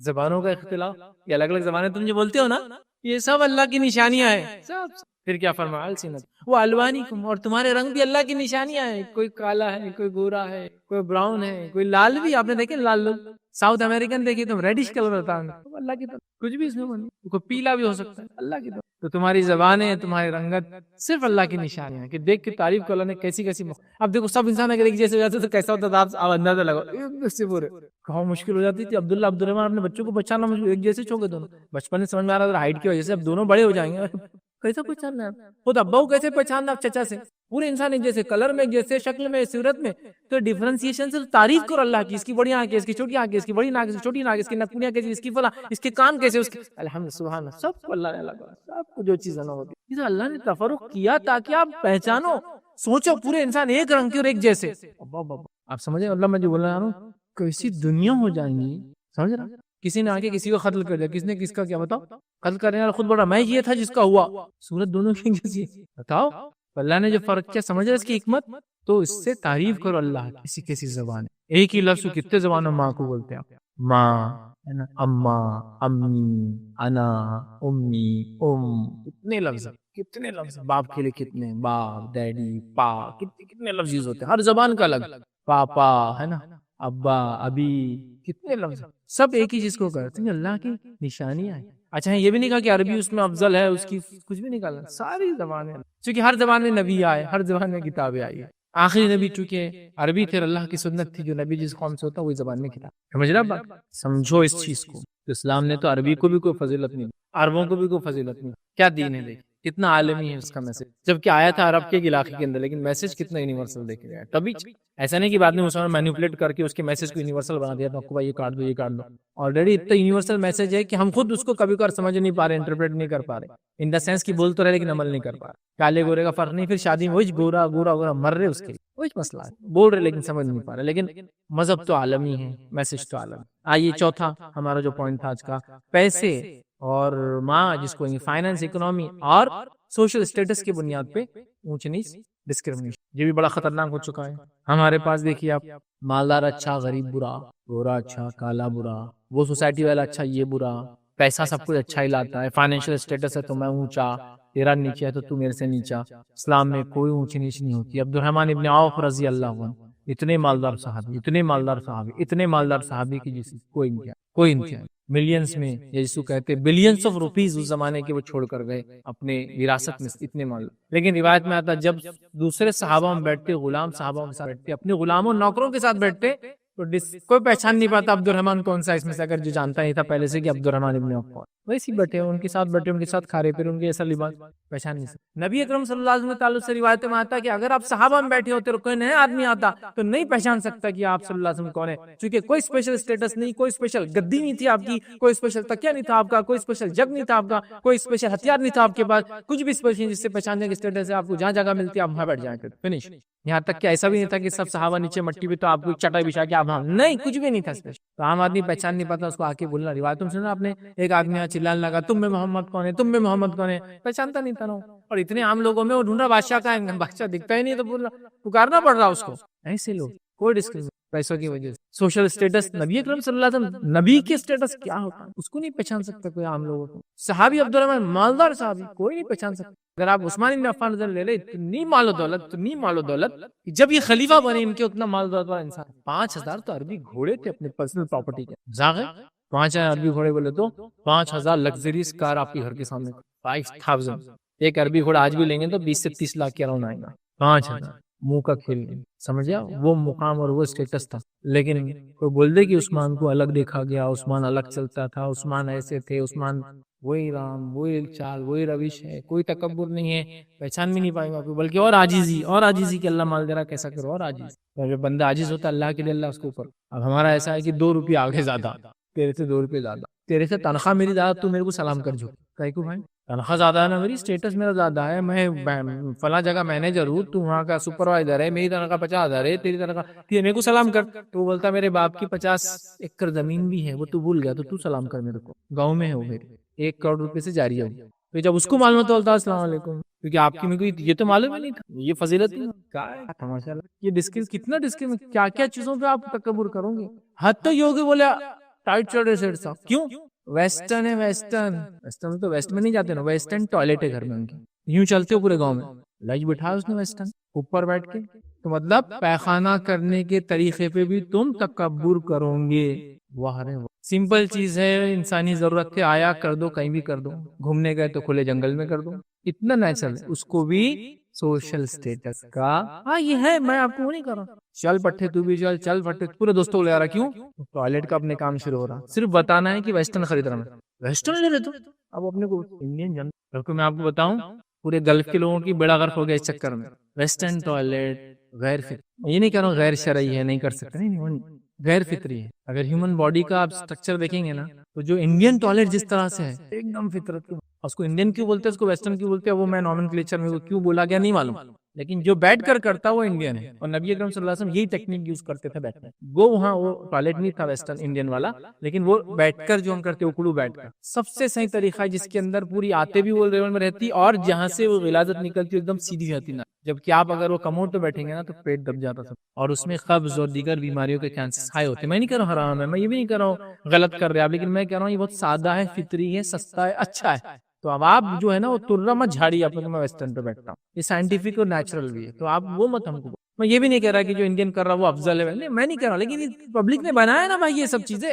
زبانوں کا اختلاف. یہ الگ الگ زبانیں تم جو بولتے ہو نا، یہ سب اللہ کی نشانیاں ہیں. سب پھر کیا فرمایا السنت وہ الوانکم، اور تمہارے رنگ بھی اللہ کی نشانیاں ہیں، کوئی کالا ہے، کوئی گورا ہے، کوئی براؤن ہے، کوئی لال بھی، آپ نے دیکھے لال لوگ ساؤتھ امریکن دیکھیے تم ریڈش کلر ہوتا ہے، اللہ کی طرف کچھ بھی اس میں بنی، کوئی پیلا بھی ہو سکتا ہے اللہ کی طرف. تو تمہاری زبانیں تمہاری رنگت صرف اللہ کی نشانیاں ہیں کہ دیکھ کے تعریف کو اللہ نے کیسی کیسی اب دیکھو سب انسان اگر ایک جیسے ہو جاتے تو کیسا ہوتا تھا آپ اندازہ لگاؤ، اس سے پورے کہاں مشکل ہو جاتی تھی. عبداللہ عبد الرحمان اپنے بچوں کو بچانا مشکل، ایک جیسے چھوکے دونوں، بچپن میں سمجھ میں آ رہا تھا ہائٹ کی وجہ سے، اب دونوں بڑے ہو جائیں گے کیسا پہچاننا ہے، خود ابا کو کیسے پہچاننا آپ چچا سے، پورے انسان ایک جیسے کلر میں، ایک جیسے شکل میں، صورت میں. تو ڈیفرنسیشن سے تعریف کرو اللہ کی، اس کی بڑی آنکھیں، اس کی چھوٹی آنکھیں، اس کی بڑی ناک، اس کی چھوٹی ناک، اس کی نتنیاں کیسی، اس کی فلاں، اس کے کان کیسے، اس کے الحمد سبحان اللہ، سب کو اللہ نے لگا، سب کو جو چیز نہ ہوتی یہ تو اللہ نے تفرق کیا تاکہ آپ پہچانو. سوچو پورے انسان ایک رنگ کے اور ایک جیسے، آپ سمجھے اللہ میں جو بول رہا ہوں کیسی دنیا ہو جائیں گی. سمجھ رہا کسی نے آگے کسی کو قتل کر دیا، کس نے کس کا کیا بتاؤ، قتل کرنے والا خود بڑا میں یہ تھا جس کا ہوا، صورت دونوں کی کیسی بتاؤ. اللہ نے جو فرق کیا سمجھ رہا اس کی حکمت، تو اس سے تعریف کرو اللہ کی. کسی کسی زبان ہے، ایک ہی لفظ کتنے زبانوں ماں کو بولتے ہیں آپ، ماں ہے نا، اما، امی، انا، امی، کتنے لفظ، کتنے لفظ، باپ کے لیے کتنے، باپ، ڈیڈی، پا، کتنے لفظ یوز ہوتے ہیں ہر زبان کا الگ، پاپا ہے نا، ابا، ابھی، کتنے لفظ سب ایک ہی چیز کو کرتے ہیں، اللہ کی نشانیاں ہیں. اچھا یہ بھی نہیں کہا کہ عربی اس میں افضل ہے، اس کی کچھ بھی نکالا، ساری زبانیں، چونکہ ہر زبان میں نبی آئے، ہر زبان میں کتابیں آئی ہے. آخری نبی چونکہ عربی تھے، اللہ کی سنت تھی جو نبی جس قوم سے ہوتا وہی زبان میں کتاب. سمجھ رہا بات، سمجھو اس چیز کو. تو اسلام نے تو عربی کو بھی کوئی فضیلت نہیں، عربوں کو بھی کوئی فضیلت نہیں. کیا دین ہے دیکھ، کتنا عالمی ہے اس کا میسج، جبکہ آیا تھا عرب کے علاقے کے اندر، لیکن میسج کتنا یونیورسل دیکھ گیا. تبھی ایسا نہیں کہ بعد میں مسلمان مینیپولیٹ کر کے اس کے میسج کو یونیورسل بنا دیا، تو آپ کو بھائی یہ کاٹ دو، یہ کاٹ دو. آلریڈی اتنا یونیورسل میسج ہے کہ ہم خود اس کو کبھی کبھار سمجھ نہیں پا رہے، انٹرپریٹ نہیں کر پا رہے، ان دا سینس کی بول تو رہے لیکن عمل نہیں کر پا رہے. کالے گورے کا فرق نہیں، پھر شادی میں وہی گورا گورا گورا مر رہے، اس کے وہی مسئلہ ہے، بول رہے لیکن سمجھ نہیں پا رہے. لیکن مذہب تو عالمی ہے، میسج تو عالمی. آئیے چوتھا ہمارا جو پوائنٹ تھا آج کا، پیسے اور ماں جس کو فائنانس، اکنومی اور سوشل اسٹیٹس کی بنیاد پہ اونچ نیچ، ڈسکرمنیشن، یہ بھی بڑا خطرناک ہو چکا ہے. ہمارے پاس دیکھیے آپ، مالدار اچھا، غریب برا، گورا اچھا، کالا برا، وہ سوسائٹی والا اچھا، یہ برا، پیسہ سب کچھ اچھا ہی لاتا ہے، فائنینشیل اسٹیٹس ہے تو میں اونچا، تیرا نیچے ہے تو تو میرے سے نیچا. اسلام میں کوئی اونچ نیچ نہیں ہوتی. عبد الرحمن ابن عوف رضی اللہ عنہ، اتنے مالدار صحابی، اتنے مالدار صحابی، اتنے مالدار صحابی کی جس کوئی انتہا، کوئی انتہا، ملینز میں، یا جسو کہتے بلینس آف روپیز اس زمانے کے وہ چھوڑ کر گئے اپنے وراثت میں، اتنے مال. لیکن روایت میں آتا جب دوسرے صحابہ میں بیٹھتے، غلام صحابہ کے ساتھ بیٹھتے، اپنے غلاموں نوکروں کے ساتھ بیٹھتے، تو کوئی پہچان نہیں پاتا عبد الرحمن کون سا اس میں سے، اگر جو جانتا ہی تھا پہلے سے کہ عبد الرحمن ابن عوف. ویسے ہی بیٹھے ان کے ساتھ بیٹھے، ان کے ساتھ کھا رہے، پھر ان کے ایسا لباس پہچان نہیں سکتے. نبی اکرم صلی اللہ علیہ وسلم کے تعلق سے روایتوں میں آتا ہے کہ اگر آپ صحابہ میں بیٹھے ہوتے اور کوئی نیا آدمی آتا تو نہیں پہچان سکتا کہ آپ صلی اللہ علیہ وسلم کون ہے، چونکہ کوئی اسپیشل اسٹیٹس نہیں، کوئی اسپیشل گدی نہیں تھی آپ کی، کوئی اسپیشل تکیہ نہیں تھا آپ کا، کوئی اسپیشل جگ نہیں تھا آپ کا، کوئی اسپیشل ہتھیار نہیں تھا آپ کے پاس، کچھ بھی اسپیشل جس سے پہچاننے کی اسٹیٹس ہے. آپ کو جہاں جگہ ملتی ہے آپ وہاں بیٹھ جائیں گے، فنش. یہاں تک کہ ایسا بھی نہیں تھا کہ سب صحابہ نیچے مٹی پہ تو آپ کو چٹائی بچھا کے آپ نہیں، کچھ بھی نہیں تھا اسپیشل. تو عام آدمی پہچان نہیں پاتا، اس کو آ کے بولنا. روایتوں میں سنا آپ نے، ایک آدمی یہاں چلانے لگا تم میں محمد کون ہے، تم میں محمد کون ہے، پہچانتا نہیں تھا. اور اتنے عام لوگوں میں وہ ڈھونڈ رہا بادشاہ کا ہے، بادشاہ دکھتا ہی نہیں تو بول رہا، پکارنا پڑ رہا اس کو. ایسے لوگ کوئی ڈسکرمنیشن پیسوں کی وجہ سے. سوشل اسٹیٹس، نبی اکرم صلی اللہ علیہ وسلم نبی کے اسٹیٹس کیا ہوتا ہے اس کو نہیں پہچان سکتا کوئی عام لوگوں کو. صحابی عبد الرحمن مالدار صحابی، کوئی نہیں پہچان سکتا. اگر آپ عثمان بن عفان لے لے، اتنی مال و دولت، اتنی مال و دولت، جب یہ خلیفہ بنے ان کے اتنا مال و دولت والا انسان. 5,000 تو عربی گھوڑے تھے اپنے پرسنل پراپرٹی کے. زاغ 5,000 عربی گھوڑے بولے تو 5,000 لگژریز کار آپ کے گھر کے سامنے. 5,000 ایک عربی گھوڑا آج بھی لیں گے تو 20 سے 30 لاکھ کے اراؤنڈ آئے گا. 5,000 منہ کا کھیل نہیں. سمجھا وہ مقام اور وہ اسٹیٹس تھا. لیکن کوئی بول دے کہ عثمان کو الگ دیکھا گیا، عثمان الگ چلتا تھا، عثمان ایسے تھے، عثمان وہی رام، وہی چال، وہی روش ہے، کوئی تکبر نہیں ہے، پہچان بھی نہیں پائے گا، بلکہ اور عاجزی کہ اللہ مال دیرا کیسا کرو، اور عاجز. جب بندہ عاجز ہوتا ہے اللہ کے لیے اللہ اس کے اوپر. اب ہمارا ایسا ہے کہ 2 روپے آگے زیادہ، تیرے سے 2 روپے زیادہ، تیرے سے تنخواہ میری زیادہ، تو میرے کو سلام کر جو. کہے کو بھائی تنخواہ زیادہ ہے نا میری، اسٹیٹس میرا زیادہ ہے، میں فلاں جگہ مینیجر ہوں، تو وہاں کا سپروائزر ہے، میری تنخواہ 50,000 ہے، تیری تنخواہ میرے کو سلام کر. تو وہ بولتا میرے باپ کی 50 ایکڑ زمین بھی ہے، وہ تو بھول گیا، تو سلام کر میرے کو، گاؤں میں ہے وہ میری، 1 کروڑ روپے سے جاری ہے. تو جب اس کو معلوم ہوتا ہے السلام علیکم، کیونکہ آپ کی میرے کو یہ تو معلوم ہی نہیں تھا، یہ فضیلت نہیں. ماشاءاللہ یہ ڈسکرس کتنا ڈسکرس، کیا کیا چیزوں پہ آپ تکبر کرو گے. حد تو یہ ہوگی بولے ٹائٹ چل رہے سیٹ صاحب، کیوں ویسٹرن ہے، ویسٹرن تو ویسٹ میں نہیں جاتے نا، ویسٹرن ٹوائلٹ ہے گھر میں ان کی، یوں چلتے ہو پورے گاؤں میں، لج بٹھایا اس نے ویسٹرن اوپر بیٹھ کے، تو مطلب پیخانہ کرنے کے طریقے پہ بھی تم تکبر کرو گے. واہ رے واہ. سمپل چیز ہے، انسانی ضرورت تھے، آیا کر دو، کہیں بھی کر دو، گھومنے گئے تو کھلے جنگل میں کر دو، اتنا نیچرل ہے. اس کو بھی سوشل سٹیٹس کا ہاں یہ ہے، میں آپ کو وہ نہیں کر رہا. چل پٹھے تو بھی چل، چل پٹھے پورے دوستوں کو لے آ رہا. کیوں؟ ٹوائلٹ کا اپنے کام شروع ہو رہا، صرف بتانا ہے کہ ویسٹرن خرید رہا میں. ویسٹرن لے رہے تو اب اپنے کو انڈین جن، کیونکہ میں آپ کو بتاؤں پورے گلف کے لوگوں کی بڑا غرق ہو گیا اس چکر میں. ویسٹرن ٹوائلٹ غیر فطری، یہ نہیں کہہ رہا ہوں غیر شرعی ہے نہیں کر سکتے، نہیں، غیر فطری ہے. اگر ہیومن باڈی کا آپ اسٹرکچر دیکھیں گے نا، تو جو انڈین ٹوائلٹ جس طرح سے ہے ایک دم فطرت کی، اس کو انڈین کیوں بولتے ہیں، اس کو ویسٹرن کیوں بولتے ہیں، وہ میں نومنکلیچر میں کیوں بولا گیا نہیں معلوم، لیکن جو بیٹھ کر کرتا وہ انڈین ہے. اور نبی اکرم صلی اللہ علیہ وسلم یہی ٹیکنیک یوز کرتے تھے بیٹھنے. وہ وہاں وہ ٹوائلٹ نہیں تھا ویسٹرن انڈین والا، لیکن وہ بیٹھ کر جو ہم کرتے اکڑو بیٹھ کر، سب سے صحیح طریقہ ہے جس کے اندر پوری آتے بھی وہ لیول میں رہتی، اور جہاں سے وہ غلاظت نکلتی ایک دم سیدھی رہتی نا. جبکہ آپ اگر وہ کموڈ تو بیٹھیں گے نا تو پیٹ دب جاتا سب، اور اس میں قبض اور دیگر بیماریوں کے چانسز ہائی ہوتے ہیں. میں نہیں کہہ رہا ہوں حرام ہے، میں یہ بھی نہیں کہہ رہا ہوں غلط کر رہے آپ، لیکن میں کہہ رہا ہوں یہ بہت سادہ ہے، فطری ہے، سستا ہے، اچھا ہے. تو اب آپ جو ہے نا وہ ترہ مت جھاڑی آپ میں ویسٹرن پہ بیٹھتا ہوں، یہ سائنٹیفک اور نیچرل بھی ہے. تو آپ وہ مت ہم کو، میں یہ بھی نہیں کہہ رہا کہ جو انڈین کر رہا وہ افضل ہے، نہیں میں نہیں کہہ رہا، لیکن پبلک نے بنایا نا بھائی یہ سب چیزیں.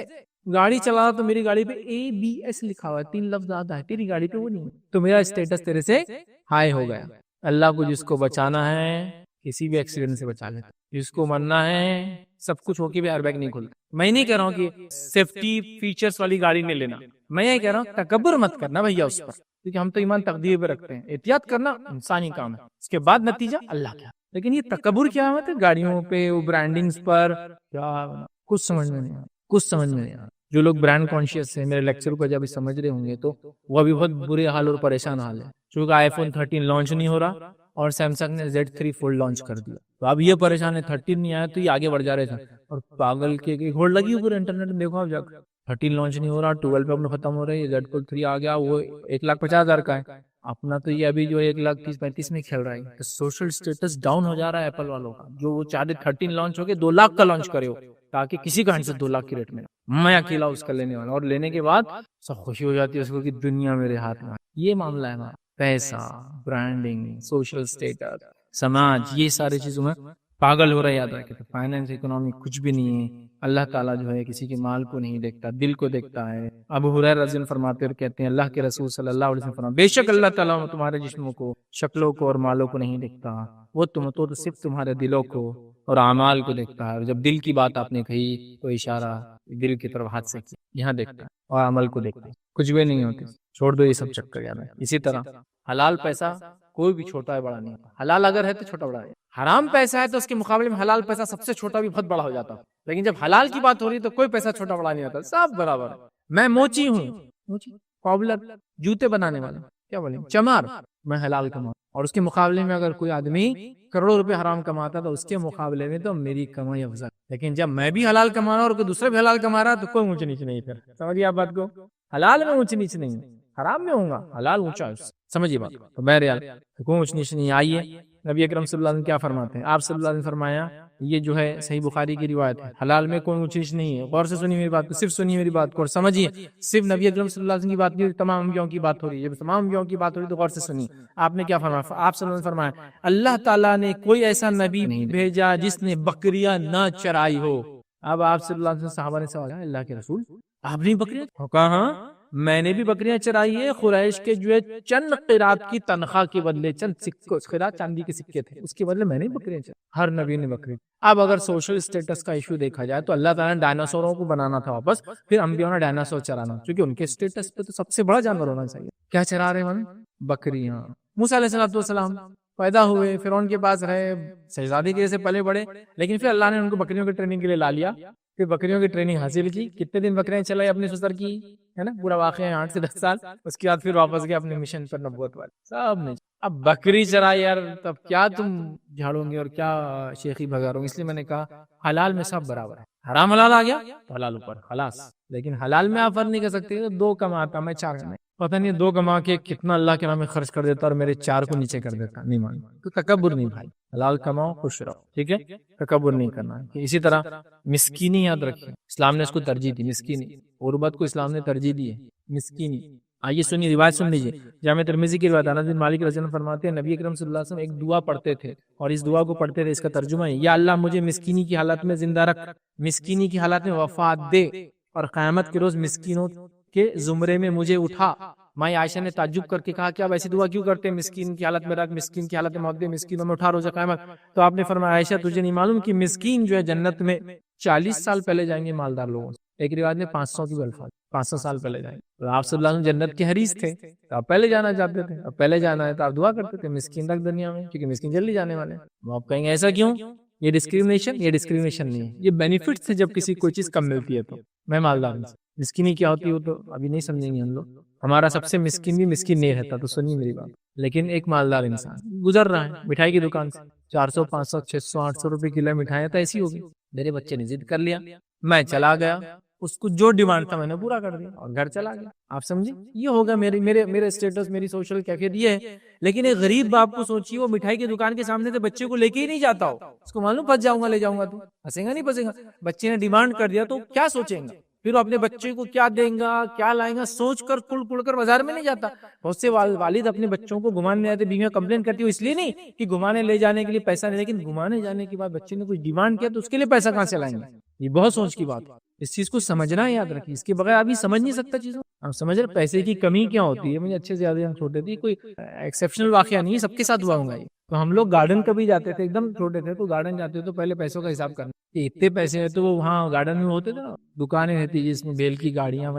گاڑی چلا رہا تو میری گاڑی پہ ABS لکھا ہوا ہے، 3 لفظ زیادہ ہے، تیری گاڑی پہ وہ نہیں ہے، تو میرا اسٹیٹس تیرے سے ہائی ہو گیا. اللہ کو جس کو بچانا ہے کسی بھی ایکسیڈنٹ سے بچا لیتا، جس کو مرنا ہے سب کچھ ہو کے بھی ایئر بیگ نہیں کھلتا. میں نہیں کہہ رہا ہوں کہ سیفٹی فیچرز والی گاڑی نہیں لینا، میں یہ کہہ رہا ہوں تکبر مت کرنا بھیا اس پر، کیونکہ ہم تو ایمان تقدیر پہ رکھتے ہیں. احتیاط کرنا انسانی کام ہے، اس کے بعد نتیجہ اللہ کیا. لیکن یہ تکبر کیا ہے گاڑیوں پہ، وہ برانڈنگز پر، کیا کچھ سمجھ میں نہیں آ رہا، کچھ سمجھ میں نہیں آ رہا. جو لوگ برانڈ کانشیس ہیں، میرے لیکچر کو جب سمجھ رہے ہوں گے تو وہ ابھی بہت برے حال اور پریشان حال ہے، چونکہ iPhone 13 لانچ نہیں ہو رہا اور سیمسنگ نے Z3 فولڈ لانچ کر دیا. تو اب یہ پریشان ہے 13 نہیں آیا تو یہ آگے بڑھ جا رہے تھے، اور پاگل کے گھوڑ لگی پورے انٹرنیٹ میں. دیکھو آپ جا کر 13 لانچ نہیں ہو رہا، 12 پہ اپنا ختم ہو رہا ہے، یہ Z Fold 3 آ گیا، وہ 1,50,000 کا ہے. اپنا تو یہ ابھی جو 1,30,35 میں کھیل رہا ہے. تو سوشل سٹیٹس ڈاؤن ہو جا رہا ہے ایپل والوں کا، جو وہ چاہتے 13 لانچ ہو کے 2 لاکھ کا لانچ کرے ہو، تاکہ کسی کا ہینڈ سے 2 لاکھ کی ریٹ میں میں اکیلا اس کا لینے والا، اور لینے کے بعد سب خوشی ہو جاتی ہے اس کو کہ دنیا میرے ہاتھ میں. یہ معاملہ ہے ہمارا، پیسہ، برانڈنگ، سوشل سٹیٹس، سماج، یہ ساری چیزوں میں پاگل ہو رہا ہے. یاد رکھے فائنینس اکنامی کچھ بھی نہیں ہے. اللہ تعالیٰ جو ہے کسی کے مال کو نہیں دیکھتا، دل کو دیکھتا ہے. ابو ہریرہ رضی اللہ عنہ فرماتے اور کہتے ہیں اللہ کے رسول صلی اللہ علیہ وسلم فرماتے، بے شک اللہ تعالیٰ تمہارے جسموں کو، شکلوں کو اور مالوں کو نہیں دیکھتا، وہ تو صرف تمہارے دلوں کو اور اعمال کو دیکھتا ہے. اور جب دل کی بات آپ نے کہی تو اشارہ دل کی طرف ہاتھ سے کیا، یہاں دیکھتا ہے، اور عمل کو دیکھتا ہے. کچھ بھی نہیں ہوتی، چھوڑ دو یہ سب چکر. یاد ہے اسی طرح حلال پیسہ کوئی بھی چھوٹا ہے بڑا نہیں ہوتا. حلال اگر ہے تو چھوٹا بڑا ہے، حرام پیسہ ہے تو اس کے مقابلے میں حلال پیسہ سب سے چھوٹا بھی بہت بڑا ہو جاتا. لیکن جب حلال کی بات ہو رہی ہے تو کوئی پیسہ چھوٹا بڑا نہیں ہوتا، سب برابر ہے. میں موچی ہوں، پاپولر جوتے بنانے والا، کیا بولیں چمار، میں حلال کماؤں، اور اس کے مقابلے میں اگر کوئی آدمی کروڑوں روپے حرام کماتا تو اس کے مقابلے میں تو میری کمائی افضل. لیکن جب میں بھی حلال کما رہا ہوں اور کوئی دوسرا بھی حلال کما رہا تو کوئی اونچ نیچ نہیں. پھر سمجھیے آپ بات کو، حلال میں اونچ نیچ نہیں، حرام میں ہوں گا، حلال اونچا ہے. سمجھیے بات. تو بہرحال کوئی اونچ نیچ نہیں. آئیے نبی اکرم صلی اللہ علیہ وسلم کیا فرماتے ہیں. آپ صلی اللہ علیہ وسلم فرمایا، یہ جو ہے صحیح بخاری کی روایت ہے، حلال میں کوئی اونچ نیچ نہیں ہے. غور سے سنیے میری بات کو، صرف سنیے میری بات کو اور سمجھیے. صرف نبی اکرم صلی اللہ علیہ وسلم کی بات نہیں، تمام انبیاء کی بات ہو رہی ہے. جب تمام انبیاء کی بات ہو رہی ہے تو غور سے سنیے. آپ نے کیا فرمایا؟ آپ صلی اللہ علیہ وسلم فرمایا، اللہ تعالیٰ نے کوئی ایسا نبی نہیں بھیجا جس نے بکریاں نہ چرائی ہو. اب آپ صلی اللہ علیہ وسلم صحابہ نے سوال کیا، اللہ کے رسول آپ نے بکریاں؟ کہا میں نے بھی بکریاں چرائی ہے. قریش کے جو ہے چند قرات کی تنخواہ کے بدلے، چند سکے، قرات چاندی کے سکے تھے، اس کے بدلے میں نے بکریاں چرائی. ہر نبی نے بکری. اب اگر سوشل سٹیٹس کا ایشو دیکھا جائے تو اللہ تعالیٰ نے ڈائناسوروں کو بنانا تھا واپس، پھر انبیاء نے ڈائناسور چرانا، کیونکہ ان کے سٹیٹس پہ تو سب سے بڑا جانور ہونا چاہیے. کیا چرا رہے ہیں؟ بکریاں. موسیٰ علیہ السلام پیدا ہوئے، فرعون کے پاس رہے، شہزادی کے جیسے پلے بڑے، لیکن پھر اللہ نے ان کو بکریوں کی ٹریننگ کے لیے لا لیا. پھر بکریوں کی ٹریننگ حاصل کی، کتنے دن بکریاں چلائی اپنے سسر کی، ہے نا، پورا واقعہ ہے 8 سے 10 سال. اس کے بعد پھر واپس گئے اپنے مشن پر، نبوت والے سب نے. اب بکری چرائی یار، تب کیا تم جھاڑو گے اور کیا شیخی بھگارو گے. اس لیے میں نے کہا حلال میں سب برابر ہے. حرام حلال آ گیا تو حلال اوپر خلاص. لیکن حلال میں آپ فرق نہیں کر سکتے. 2 کماتا میں 4 کماتا، پتہ نہیں 2 کما کے کتنا اللہ کے نام میں خرچ کر دیتا اور میرے 4 کو نیچے کر دیتا. نہیں مان تو تکبر نہیں بھائی. حلال کماؤ، خوش رہو، ٹھیک ہے، تکبر نہیں کرنا. اسی طرح مسکینی یاد رکھیں، اسلام نے اس کو ترجیح دی. مسکینی، غربت کو اسلام نے ترجیح دی ہے. مسکینی آئیے سنیے روایت سن لیجیے، جامع ترمذی کی روایت انس بن مالک رضی اللہ عنہ فرماتے ہیں نبی اکرم صلی اللہ علیہ وسلم ایک دعا پڑھتے تھے، اور اس دعا کو پڑھتے تھے، اس کا ترجمہ ہے یا اللہ مجھے مسکینی کی حالت میں زندہ رکھ، مسکینی کی حالت میں وفات دے، اور قیامت کے روز مسکینوں کے زمرے میں مجھے اٹھا۔ ماں عائشہ نے تعجب کر کے کہا کہ آپ ایسی دعا کیوں کرتے ہیں، مسکین کی حالت میں رکھ، مسکین کی حالت میں موت دے، مسکینوں میں اٹھا روز قیامت؟ تو آپ نے فرمایا عائشہ تجھے نہیں معلوم کہ مسکین جو ہے جنت میں 40 سال پہلے جائیں گے مالدار لوگوں سے، ایک روایت میں 500 کی بھی الفاظ، 500 سال پہلے جائیں گے۔ تو آپ صلی اللہ علیہ وسلم جنت کے حریث تھے، تو آپ پہلے جانا چاہتے تھے، اب پہلے جانا ہے تو آپ دعا کرتے تھے مسکین تک دنیا میں، کیونکہ مسکین جلدی جانے والے ہیں۔ آپ کہیں گے ایسا کیوں؟ یہ ڈسکریمنیشن نہیں ہے، یہ بینیفٹ سے جب کسی کوئی چیز کم ملتی ہے تو میں مالدار ہوں۔ مسکینی کیا ہوتی ہے وہ تو ابھی نہیں سمجھیں گے ہم لوگ، ہمارا سب سے مسکین بھی مسکین نہیں رہتا، تو سنیے میری بات۔ لیکن ایک مالدار انسان گزر رہا ہے مٹھائی کی دکان سے، 400 500 600 800 روپے کلو مٹھائیاں تو ایسی ہوگی، میرے بچے نے ضد کر لیا، میں چلا گیا، اس کو جو ڈیمانڈ تھا میں نے پورا کر دیا اور گھر چلا گیا۔ آپ سمجھے، یہ ہوگا میرے اسٹیٹس، میری سوشل کیفیت یہ ہے۔ لیکن ایک غریب باپ کو سوچیے، وہ مٹھائی کی دکان کے سامنے سے بچے کو لے کے ہی نہیں جاتا ہو، اس کو معلوم پھنس جاؤں گا، لے جاؤں گا تو پھنسے گا نہیں پھنسے گا، بچے نے ڈیمانڈ کر دیا تو کیا سوچیں گا، پھر اپنے بچے کو کیا دیں گا، کیا لائیں گا، سوچ کر کڑ کر بازار میں نہیں جاتا۔ بہت سے والد اپنے بچوں کو گھمانے آتے، بیویاں کمپلین کرتی ہے اس لیے نہیں کہ گھمانے لے جانے کے لیے پیسہ نہیں، لیکن گھمانے جانے کے بعد بچے نے کچھ ڈیمانڈ کیا تو اس کے لیے پیسہ کہاں سے لائیں گے؟ یہ بہت سوچ کی بات ہے، اس چیز کو سمجھنا ہے، یاد رکھیے، اس کے بغیر ابھی سمجھ نہیں سکتا چیزوں۔ ہم سمجھ رہے پیسے کی کمی کیا ہوتی ہے، مجھے اچھے سے یاد ہے، ہم چھوٹے تھے، کوئی ایکسیپشنل واقعہ نہیں ہے، سب کے ساتھ ہوا ہوگا یہ۔ تو ہم لوگ گارڈن کبھی جاتے تھے، ایک دم چھوٹے تھے تو گارڈن جاتے تھے تو پہلے پیسوں کا حساب کرنا کہ اتنے پیسے ہیں، تو وہ وہاں گارڈن میں ہوتے تھے نا، دکانیں رہتی جس میں بیل کی گاڑیاں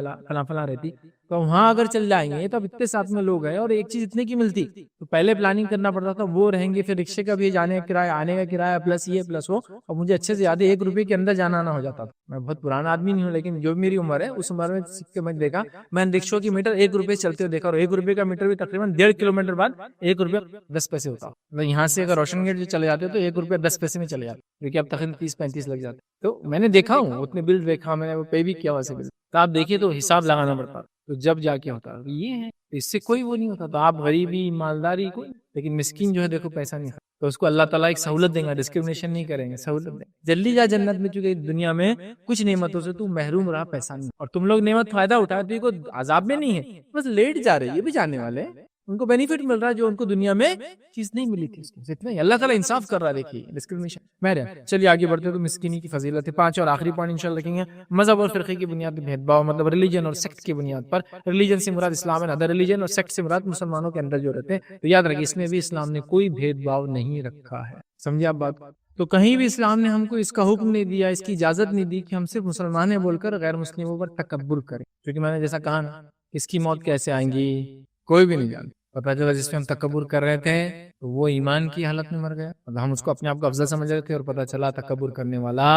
فلاں رہتی، تو وہاں اگر چل جائیں گے تو اب اتنے ساتھ میں لوگ ہیں اور ایک چیز اتنے کی ملتی، تو پہلے پلاننگ کرنا پڑتا تھا، وہ رہیں گے، پھر رکشے کا بھی جانے کا کرایہ، آنے کا کرایہ، پلس یہ پلس وہ، اور مجھے اچھے سے یاد ہے 1 روپے کے اندر جانا آنا ہو جاتا تھا۔ میں بہت پرانا آدمی نہیں ہوں، لیکن جو میری عمر ہے اس عمر میں سکے میں دیکھا، میں نے رکشوں کی میٹر 1 روپے چلتے ہوئے دیکھا، اور 1 روپے کا میٹر بھی تقریباً 1.5 کلومیٹر بعد 1 روپے 10 پیسے ہوتا۔ یہاں سے اگر روشن گیٹ چلے جاتے تو 1 روپے 10 پیسے میں چلے جاتے، کیونکہ اب تقریباً 30-35 لگ جاتے۔ تو میں نے دیکھا ہوں اتنے بل دیکھا، میں نے وہ پے بھی کیا ویسے بل، تو آپ دیکھیے تو حساب لگانا پڑتا، تو جب جا کے ہوتا یہ ہے، اس سے کوئی وہ نہیں ہوتا۔ تو آپ غریبی مالداری کوئی، لیکن مسکین جو ہے دیکھو پیسہ نہیں، تو اس کو اللہ تعالیٰ ایک سہولت دیں گا، ڈسکرمنیشن نہیں کریں گے، سہولت دیں گے، جلدی جا جنت میں، چونکہ دنیا میں کچھ نعمتوں سے تو محروم رہا، پیسہ نہیں، اور تم لوگ نعمت فائدہ اٹھائے تو یہ کوئی عذاب میں نہیں ہے، بس لیٹ جا رہے، یہ بھی جانے والے ہیں، ان کو بینیفٹ مل رہا ہے جو ان کو دنیا میں چیز نہیں ملی تھی، اتنا ہی اللہ تعالیٰ انصاف کر رہا ہے، دیکھیے ڈسکرمنیشن میں رہا۔ چلیے آگے بڑھتے تو مسکینی کی فضیلت ہے، 5 اور آخری پوائنٹ انشاءاللہ رکھیں گے، مذہب اور فرقے کی بنیاد پہ بھید بھاؤ، مطلب ریلیجن اور سیکٹ کی بنیاد پر، ریلیجن سے مراد اسلام ہے، ادر ریلیجن، اور سیکٹ سے مراد مسلمانوں کے اندر جو رہتے ہیں، تو یاد رکھیے اس میں بھی اسلام نے کوئی بھید بھاؤ نہیں رکھا ہے، سمجھے آپ بات؟ تو کہیں بھی اسلام نے ہم کو اس کا حکم نہیں دیا، اس کی اجازت نہیں دی کہ ہم صرف مسلمان ہیں بول کر غیر مسلموں پر تکبر کریں، کیونکہ میں نے جیسا کہا نا، اس کی موت کیسے آئیں گی کوئی بھی نہیں جانتا، پتہ چلا جس پہ ہم تکبر کر رہے تھے تو وہ ایمان کی حالت میں مر گیا، اور ہم اس کو اپنے آپ کو افضل سمجھ رہے تھے، اور پتہ چلا تکبر کرنے والا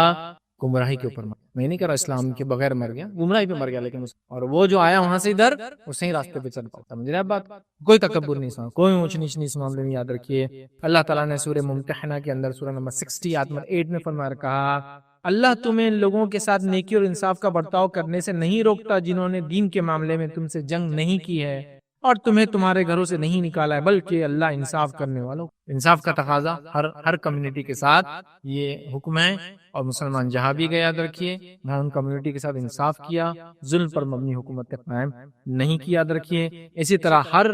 گمراہی کے اوپر میں نہیں کہہ رہا اسلام کے بغیر مر گیا، گمراہی پہ مر گیا، لیکن اور وہ جو آیا وہاں سے ادھر وہ صحیح راستے پہ چل پاتا، سمجھ رہے ہیں بات؟ کوئی تکبر نہیں سنا، کوئی اونچ نیچ نہیں، اس معاملے میں یاد رکھیے۔ اللہ تعالیٰ نے سورہ ممتحنہ کے اندر سورہ نمبر 60 آیت نمبر 8 میں فرمایا، کہا اللہ تمہیں لوگوں کے ساتھ نیکی اور انصاف کا برتاؤ کرنے سے نہیں روکتا جنہوں نے دین کے معاملے میں تم سے جنگ نہیں کی ہے اور تمہیں تمہارے گھروں سے نہیں نکالا ہے، بلکہ اللہ انصاف کرنے والوں، انصاف کا تقاضا ہر کمیونٹی کے ساتھ یہ حکم ہے، اور مسلمان جہاں بھی گیا یاد رکھیے وہاں ان کمیونٹی کے ساتھ انصاف کیا، ظلم پر مبنی حکومت قائم نہیں کی، یاد رکھیے۔ اسی طرح ہر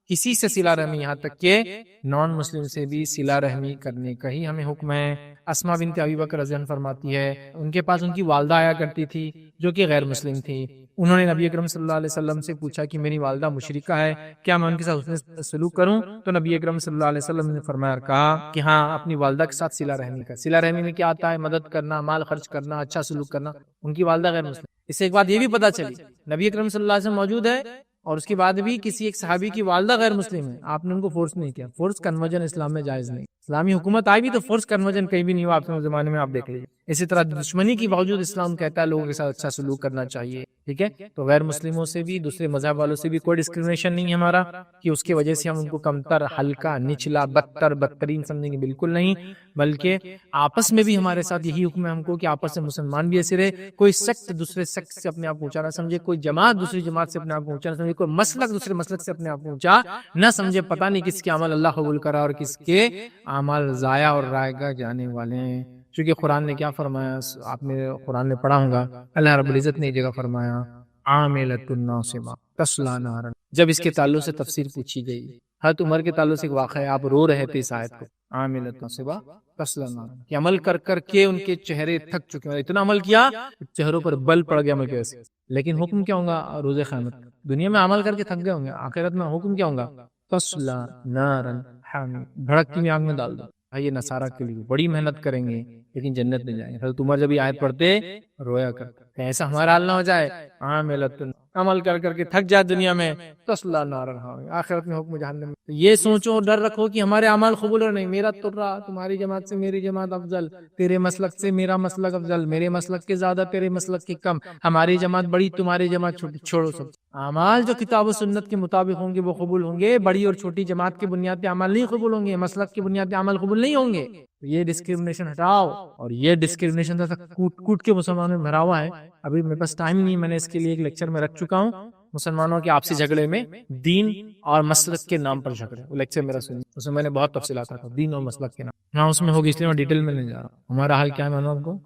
کسی سے صلہ رحمی، یہاں تک کہ نان مسلم سے بھی صلہ رحمی کرنے کا ہی ہمیں حکم ہے۔ اسماء بنت ابی بکر رضی اللہ عنہا فرماتی ہے، ان کے پاس ان کی والدہ آیا کرتی تھی جو کہ غیر مسلم تھی، انہوں نے نبی اکرم صلی اللہ علیہ وسلم سے پوچھا کہ میری والدہ مشرکہ ہے، کیا میں ان کے ساتھ حسن سلوک کروں؟ تو نبی اکرم صلی اللہ علیہ وسلم نے فرمایا، کہا کہ ہاں اپنی والدہ کے ساتھ صلہ رحمی کر۔ صلہ رحمی میں کیا آتا ہے؟ مدد کرنا، مال خرچ کرنا، اچھا سلوک کرنا۔ ان کی والدہ غیر مسلم، اس سے ایک بات یہ بھی پتہ چلی، نبی اکرم صلی اللہ علیہ وسلم موجود ہے اور اس کے بعد بھی کسی ایک صحابی کی والدہ غیر مسلم ہے، آپ نے ان کو فورس نہیں کیا، فورس کنورژن اسلام میں جائز نہیں، اسلامی حکومت آئی بھی تو فورس کنورژن کہیں بھی نہیں ہوا آپ کے زمانے میں، آپ دیکھ لیجیے۔ اسی طرح دشمنی کے باوجود اسلام کہتا ہے لوگوں کے ساتھ اچھا سلوک کرنا چاہیے، ٹھیک ہے؟ تو غیر مسلموں سے بھی، دوسرے مذہب والوں سے بھی کوئی ڈسکرمنیشن نہیں ہے ہمارا کہ اس کی وجہ سے ہم ان کو کمتر، ہلکا، نچلا، بدترین سمجھیں گے، بالکل نہیں، بلکہ آپس میں بھی ہمارے ساتھ یہی حکم ہے ہم کو کہ آپس میں مسلمان بھی ایسے رہے، کوئی سیکٹ دوسرے سیکٹ سے اپنے آپ کو اونچا نہ سمجھے، کوئی جماعت دوسری جماعت سے اپنے آپ کو اونچا نہ سمجھے، کوئی مسلک دوسرے مسلک سے اپنے آپ کو اونچا نہ سمجھے، پتہ نہیں کس کے عمل اللہ قبول کرا اور کس کے اعمال ضائع اور رائے گاہ جانے والے ہیں۔ چونکہ قرآن نے کیا فرمایا، آپ نے قرآن میں پڑھا ہوں گا، اللہ رب العزت نے یہ جگہ فرمایا، عاملۃ ناصبہ تصلی نارا جب اس کے تعلق سے تفسیر پوچھی گئی، حضرت عمر کے تعلق سے ایک واقعہ ہے، آپ رو رہے تھے اس آیت کو، عاملۃ ناصبہ تصلی نارا، کہ عمل کر کر کے ان کے چہرے تھک چکے ہیں، اتنا عمل کیا چہروں پر بل پڑ گیا عمل کے وجہ سے، لیکن حکم کیا ہوگا روز قیامت؟ دنیا میں عمل کر کے تھک گئے ہوں گے، آخرت میں حکم کیا ہوگا؟ تصلی نارا حامیہ، بھڑکتی ہوئی آگ میں ڈال دو۔ بھائی یہ نصارہ کے لیے بڑی محنت کریں گے لیکن جنت میں جائیں گے۔ حضرت عمر جب یہ آیت پڑھتے رویا کر، ایسا ہمارا حال نہ ہو جائے، عاملۃ، عمل کر کر کے تھک جائے دنیا میں، تصلی نارا حامیہ، آخرت میں حکم جہنم میں۔ تو یہ سوچو اور ڈر رکھو کہ ہمارے اعمال قبول اور نہیں، میرا ترا تمہاری جماعت سے میری جماعت افضل، تیرے مسلک سے میرا مسلک افضل، میرے مسلک کے زیادہ تیرے مسلک کے کم، ہماری جماعت بڑی تمہاری جماعت چھوٹی، چھوڑو سب۔ اعمال جو کتاب و سنت کے مطابق ہوں گے وہ قبول ہوں گے، بڑی اور چھوٹی جماعت کے بنیاد پہ عمل نہیں قبول ہوں گے، مسلک کی بنیاد پہ عمل قبول نہیں ہوں گے۔ یہ ڈسکرمنیشن ہٹاؤ، اور یہ ڈسکرمنیشن کوٹ کوٹ کے مسلمانوں میں بھرا ہوا ہے۔ ابھی میرے پاس ٹائم نہیں، میں نے اس کے لیے ایک لیکچر میں رکھ چکا ہوں، مسلمانوں کے آپسی جھگڑے میں دین اور مسلک کے نام پر جھگڑے، وہ لیکچر میرا سنیے، اس میں میں نے بہت تفصیلات رکھا دین اور مسلک کے نام، ہاں اس میں ہوگی، اس لیے میں ڈیٹیل میں نہیں جا رہا ہوں۔ ہمارا حال کیا ہے معلوم آپ کو،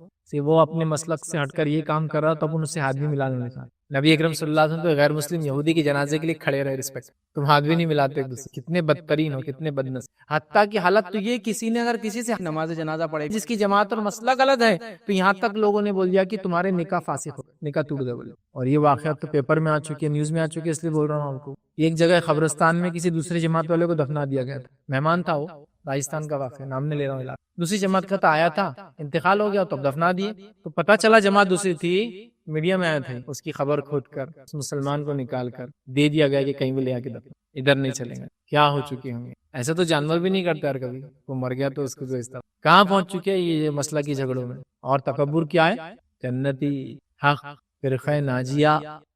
وہ اپنے مسلک سے ہٹ کر یہ کام کر رہا تو اپن اس سے ہاتھ بھی ملانے نہیں چاہتے۔ نبی اکرم صلی اللہ علیہ وسلم تو غیر مسلم یہودی کے جنازے کے لیے کھڑے رہے، رسپیکٹ، تم ہاتھ بھی نہیں ملاتے ایک دوسرے، کتنے بدترین ہو، کتنے بدنصیب۔ حتیٰ کی حالت تو یہ، کسی نے اگر کسی سے نماز جنازہ پڑھے جس کی جماعت اور مسلک غلط ہے تو یہاں تک لوگوں نے بول دیا کہ تمہارے نکاح فاسق ہو، نکاح ٹوٹ گئے بولے۔ اور یہ واقعات تو پیپر میں آ چکی ہے، نیوز میں آ چکی ہے، اس لیے بول رہا ہوں آپ کو۔ ایک جگہ قبرستان میں کسی دوسرے جماعت والے کو دفنا دیا گیا تھا، مہمان تھا وہ، راجستھان کا واقعہ، نام نہیں لے رہا ہوں علاقہ، دوسری جماعت کا تھا، آیا تھا، انتقال ہو گیا تو اب دفنا دیے، تو پتہ چلا جماعت دوسری تھی، میڈیا میں آیا تھا، اس کی خبر کھود کر اس مسلمان کو نکال کر دے دیا گیا کہ کہیں بھی لے آ کے دفنا، ادھر نہیں چلیں گے۔ کیا ہو چکے ہوں گے، ایسا تو جانور بھی نہیں کرتا یار، کبھی وہ مر گیا تو اس کو گزتا، کہاں پہنچ چکے ہیں یہ مسئلہ کی جھگڑوں میں۔ اور تکبر کیا ہے، جنتی حق فرقہ ناجیہ،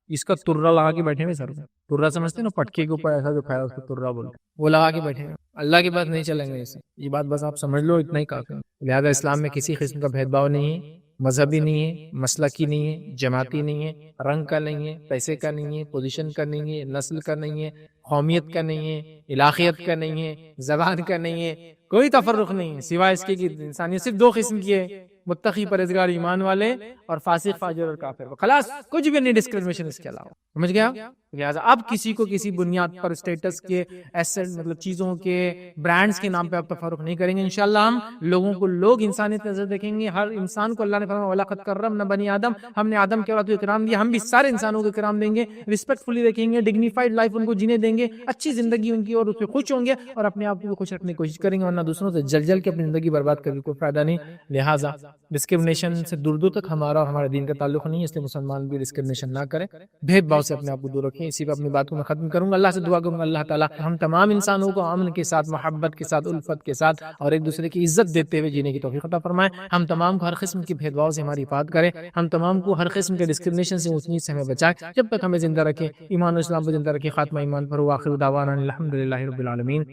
اس کا ترا لگا کے بیٹھے ہوئے سر میں، ترا سمجھتے ہیں نا، پٹکے کے اوپر ایسا جو کھایا اس کو ترا بولتے، وہ لگا کے بیٹھے ہیں۔ اللہ کی بات نہیں چلیں گے اسے، یہ بات بس آپ سمجھ لو، اتنا ہی کافی ہے۔ لہذا اسلام میں کسی قسم کا بھید بھاؤ نہیں ہے، مذہبی نہیں ہے، مسلکی نہیں ہے، جماعتی نہیں ہے، رنگ کا نہیں ہے، پیسے کا نہیں ہے، پوزیشن کا نہیں ہے، نسل کا نہیں ہے، قومیت کا نہیں ہے، علاقیت کا نہیں ہے، زبان کا نہیں ہے، کوئی تفرق نہیں ہے، سوائے اس کے کہ انسانیت صرف دو قسم کی ہے، متقی پرہیزگار ایمان والے اور فاسق فاجر اور کافر، خلاص کچھ بھی نہیں ڈسکرمنیشن اس کے علاوہ، سمجھ گیا؟ لہٰذا اب کسی کو کسی بنیاد پر اسٹیٹس کے ایسٹ مطلب چیزوں کے برانڈز کے نام پہ اب تفرق نہیں کریں گے، انشاءاللہ ہم لوگوں کو لوگ انسانیت نظر دیکھیں گے، ہر انسان کو اللہ نے فرمایا وَلَقَدْ كَرَّمْنَا بَنِي آدم، ہم نے آدم کے اولاد کو اکرام دیا، ہم بھی سارے انسانوں کو اکرام دیں گے، رسپیکٹ فلی دیکھیں گے، ڈگنیفائڈ لائف ان کو جینے دیں گے، اچھی زندگی ان کی، اور اس پہ خوش ہوں گے اور اپنے آپ کو خوش رکھنے کی کوشش کریں گے، ورنہ دوسروں سے جل جل کے اپنی زندگی برباد کرنے کوئی فائدہ نہیں۔ لہٰذا ڈسکرمنیشن سے دور دور تک ہمارا اور ہمارے دین کا تعلق نہیں ہے، اس لیے مسلمان بھی ڈسکرمنیشن نہ کریں، بھید بھاؤ سے اپنے آپ کو دور رکھیں۔ اسی پہ اپنی بات کو میں ختم کروں گا، اللہ سے دعا کروں گا اللہ تعالیٰ ہم تمام انسانوں کو امن کے ساتھ، محبت کے ساتھ، الفت کے ساتھ اور ایک دوسرے کی عزت دیتے ہوئے جینے کی توفیق عطا فرمائے، ہم تمام کو ہر قسم کی بھید بھاؤ سے ہماری حفاظت کرے، ہم تمام کو ہر قسم کے ڈسکرمنیشن سے اونچ نیچ سے ہمیں بچائے، جب تک ہمیں زندہ رکھے، ایمان و اسلام کو زندہ رکھے، خاتمہ ایمان پر، وآخر دعوانا الحمد للہ رب العالمین۔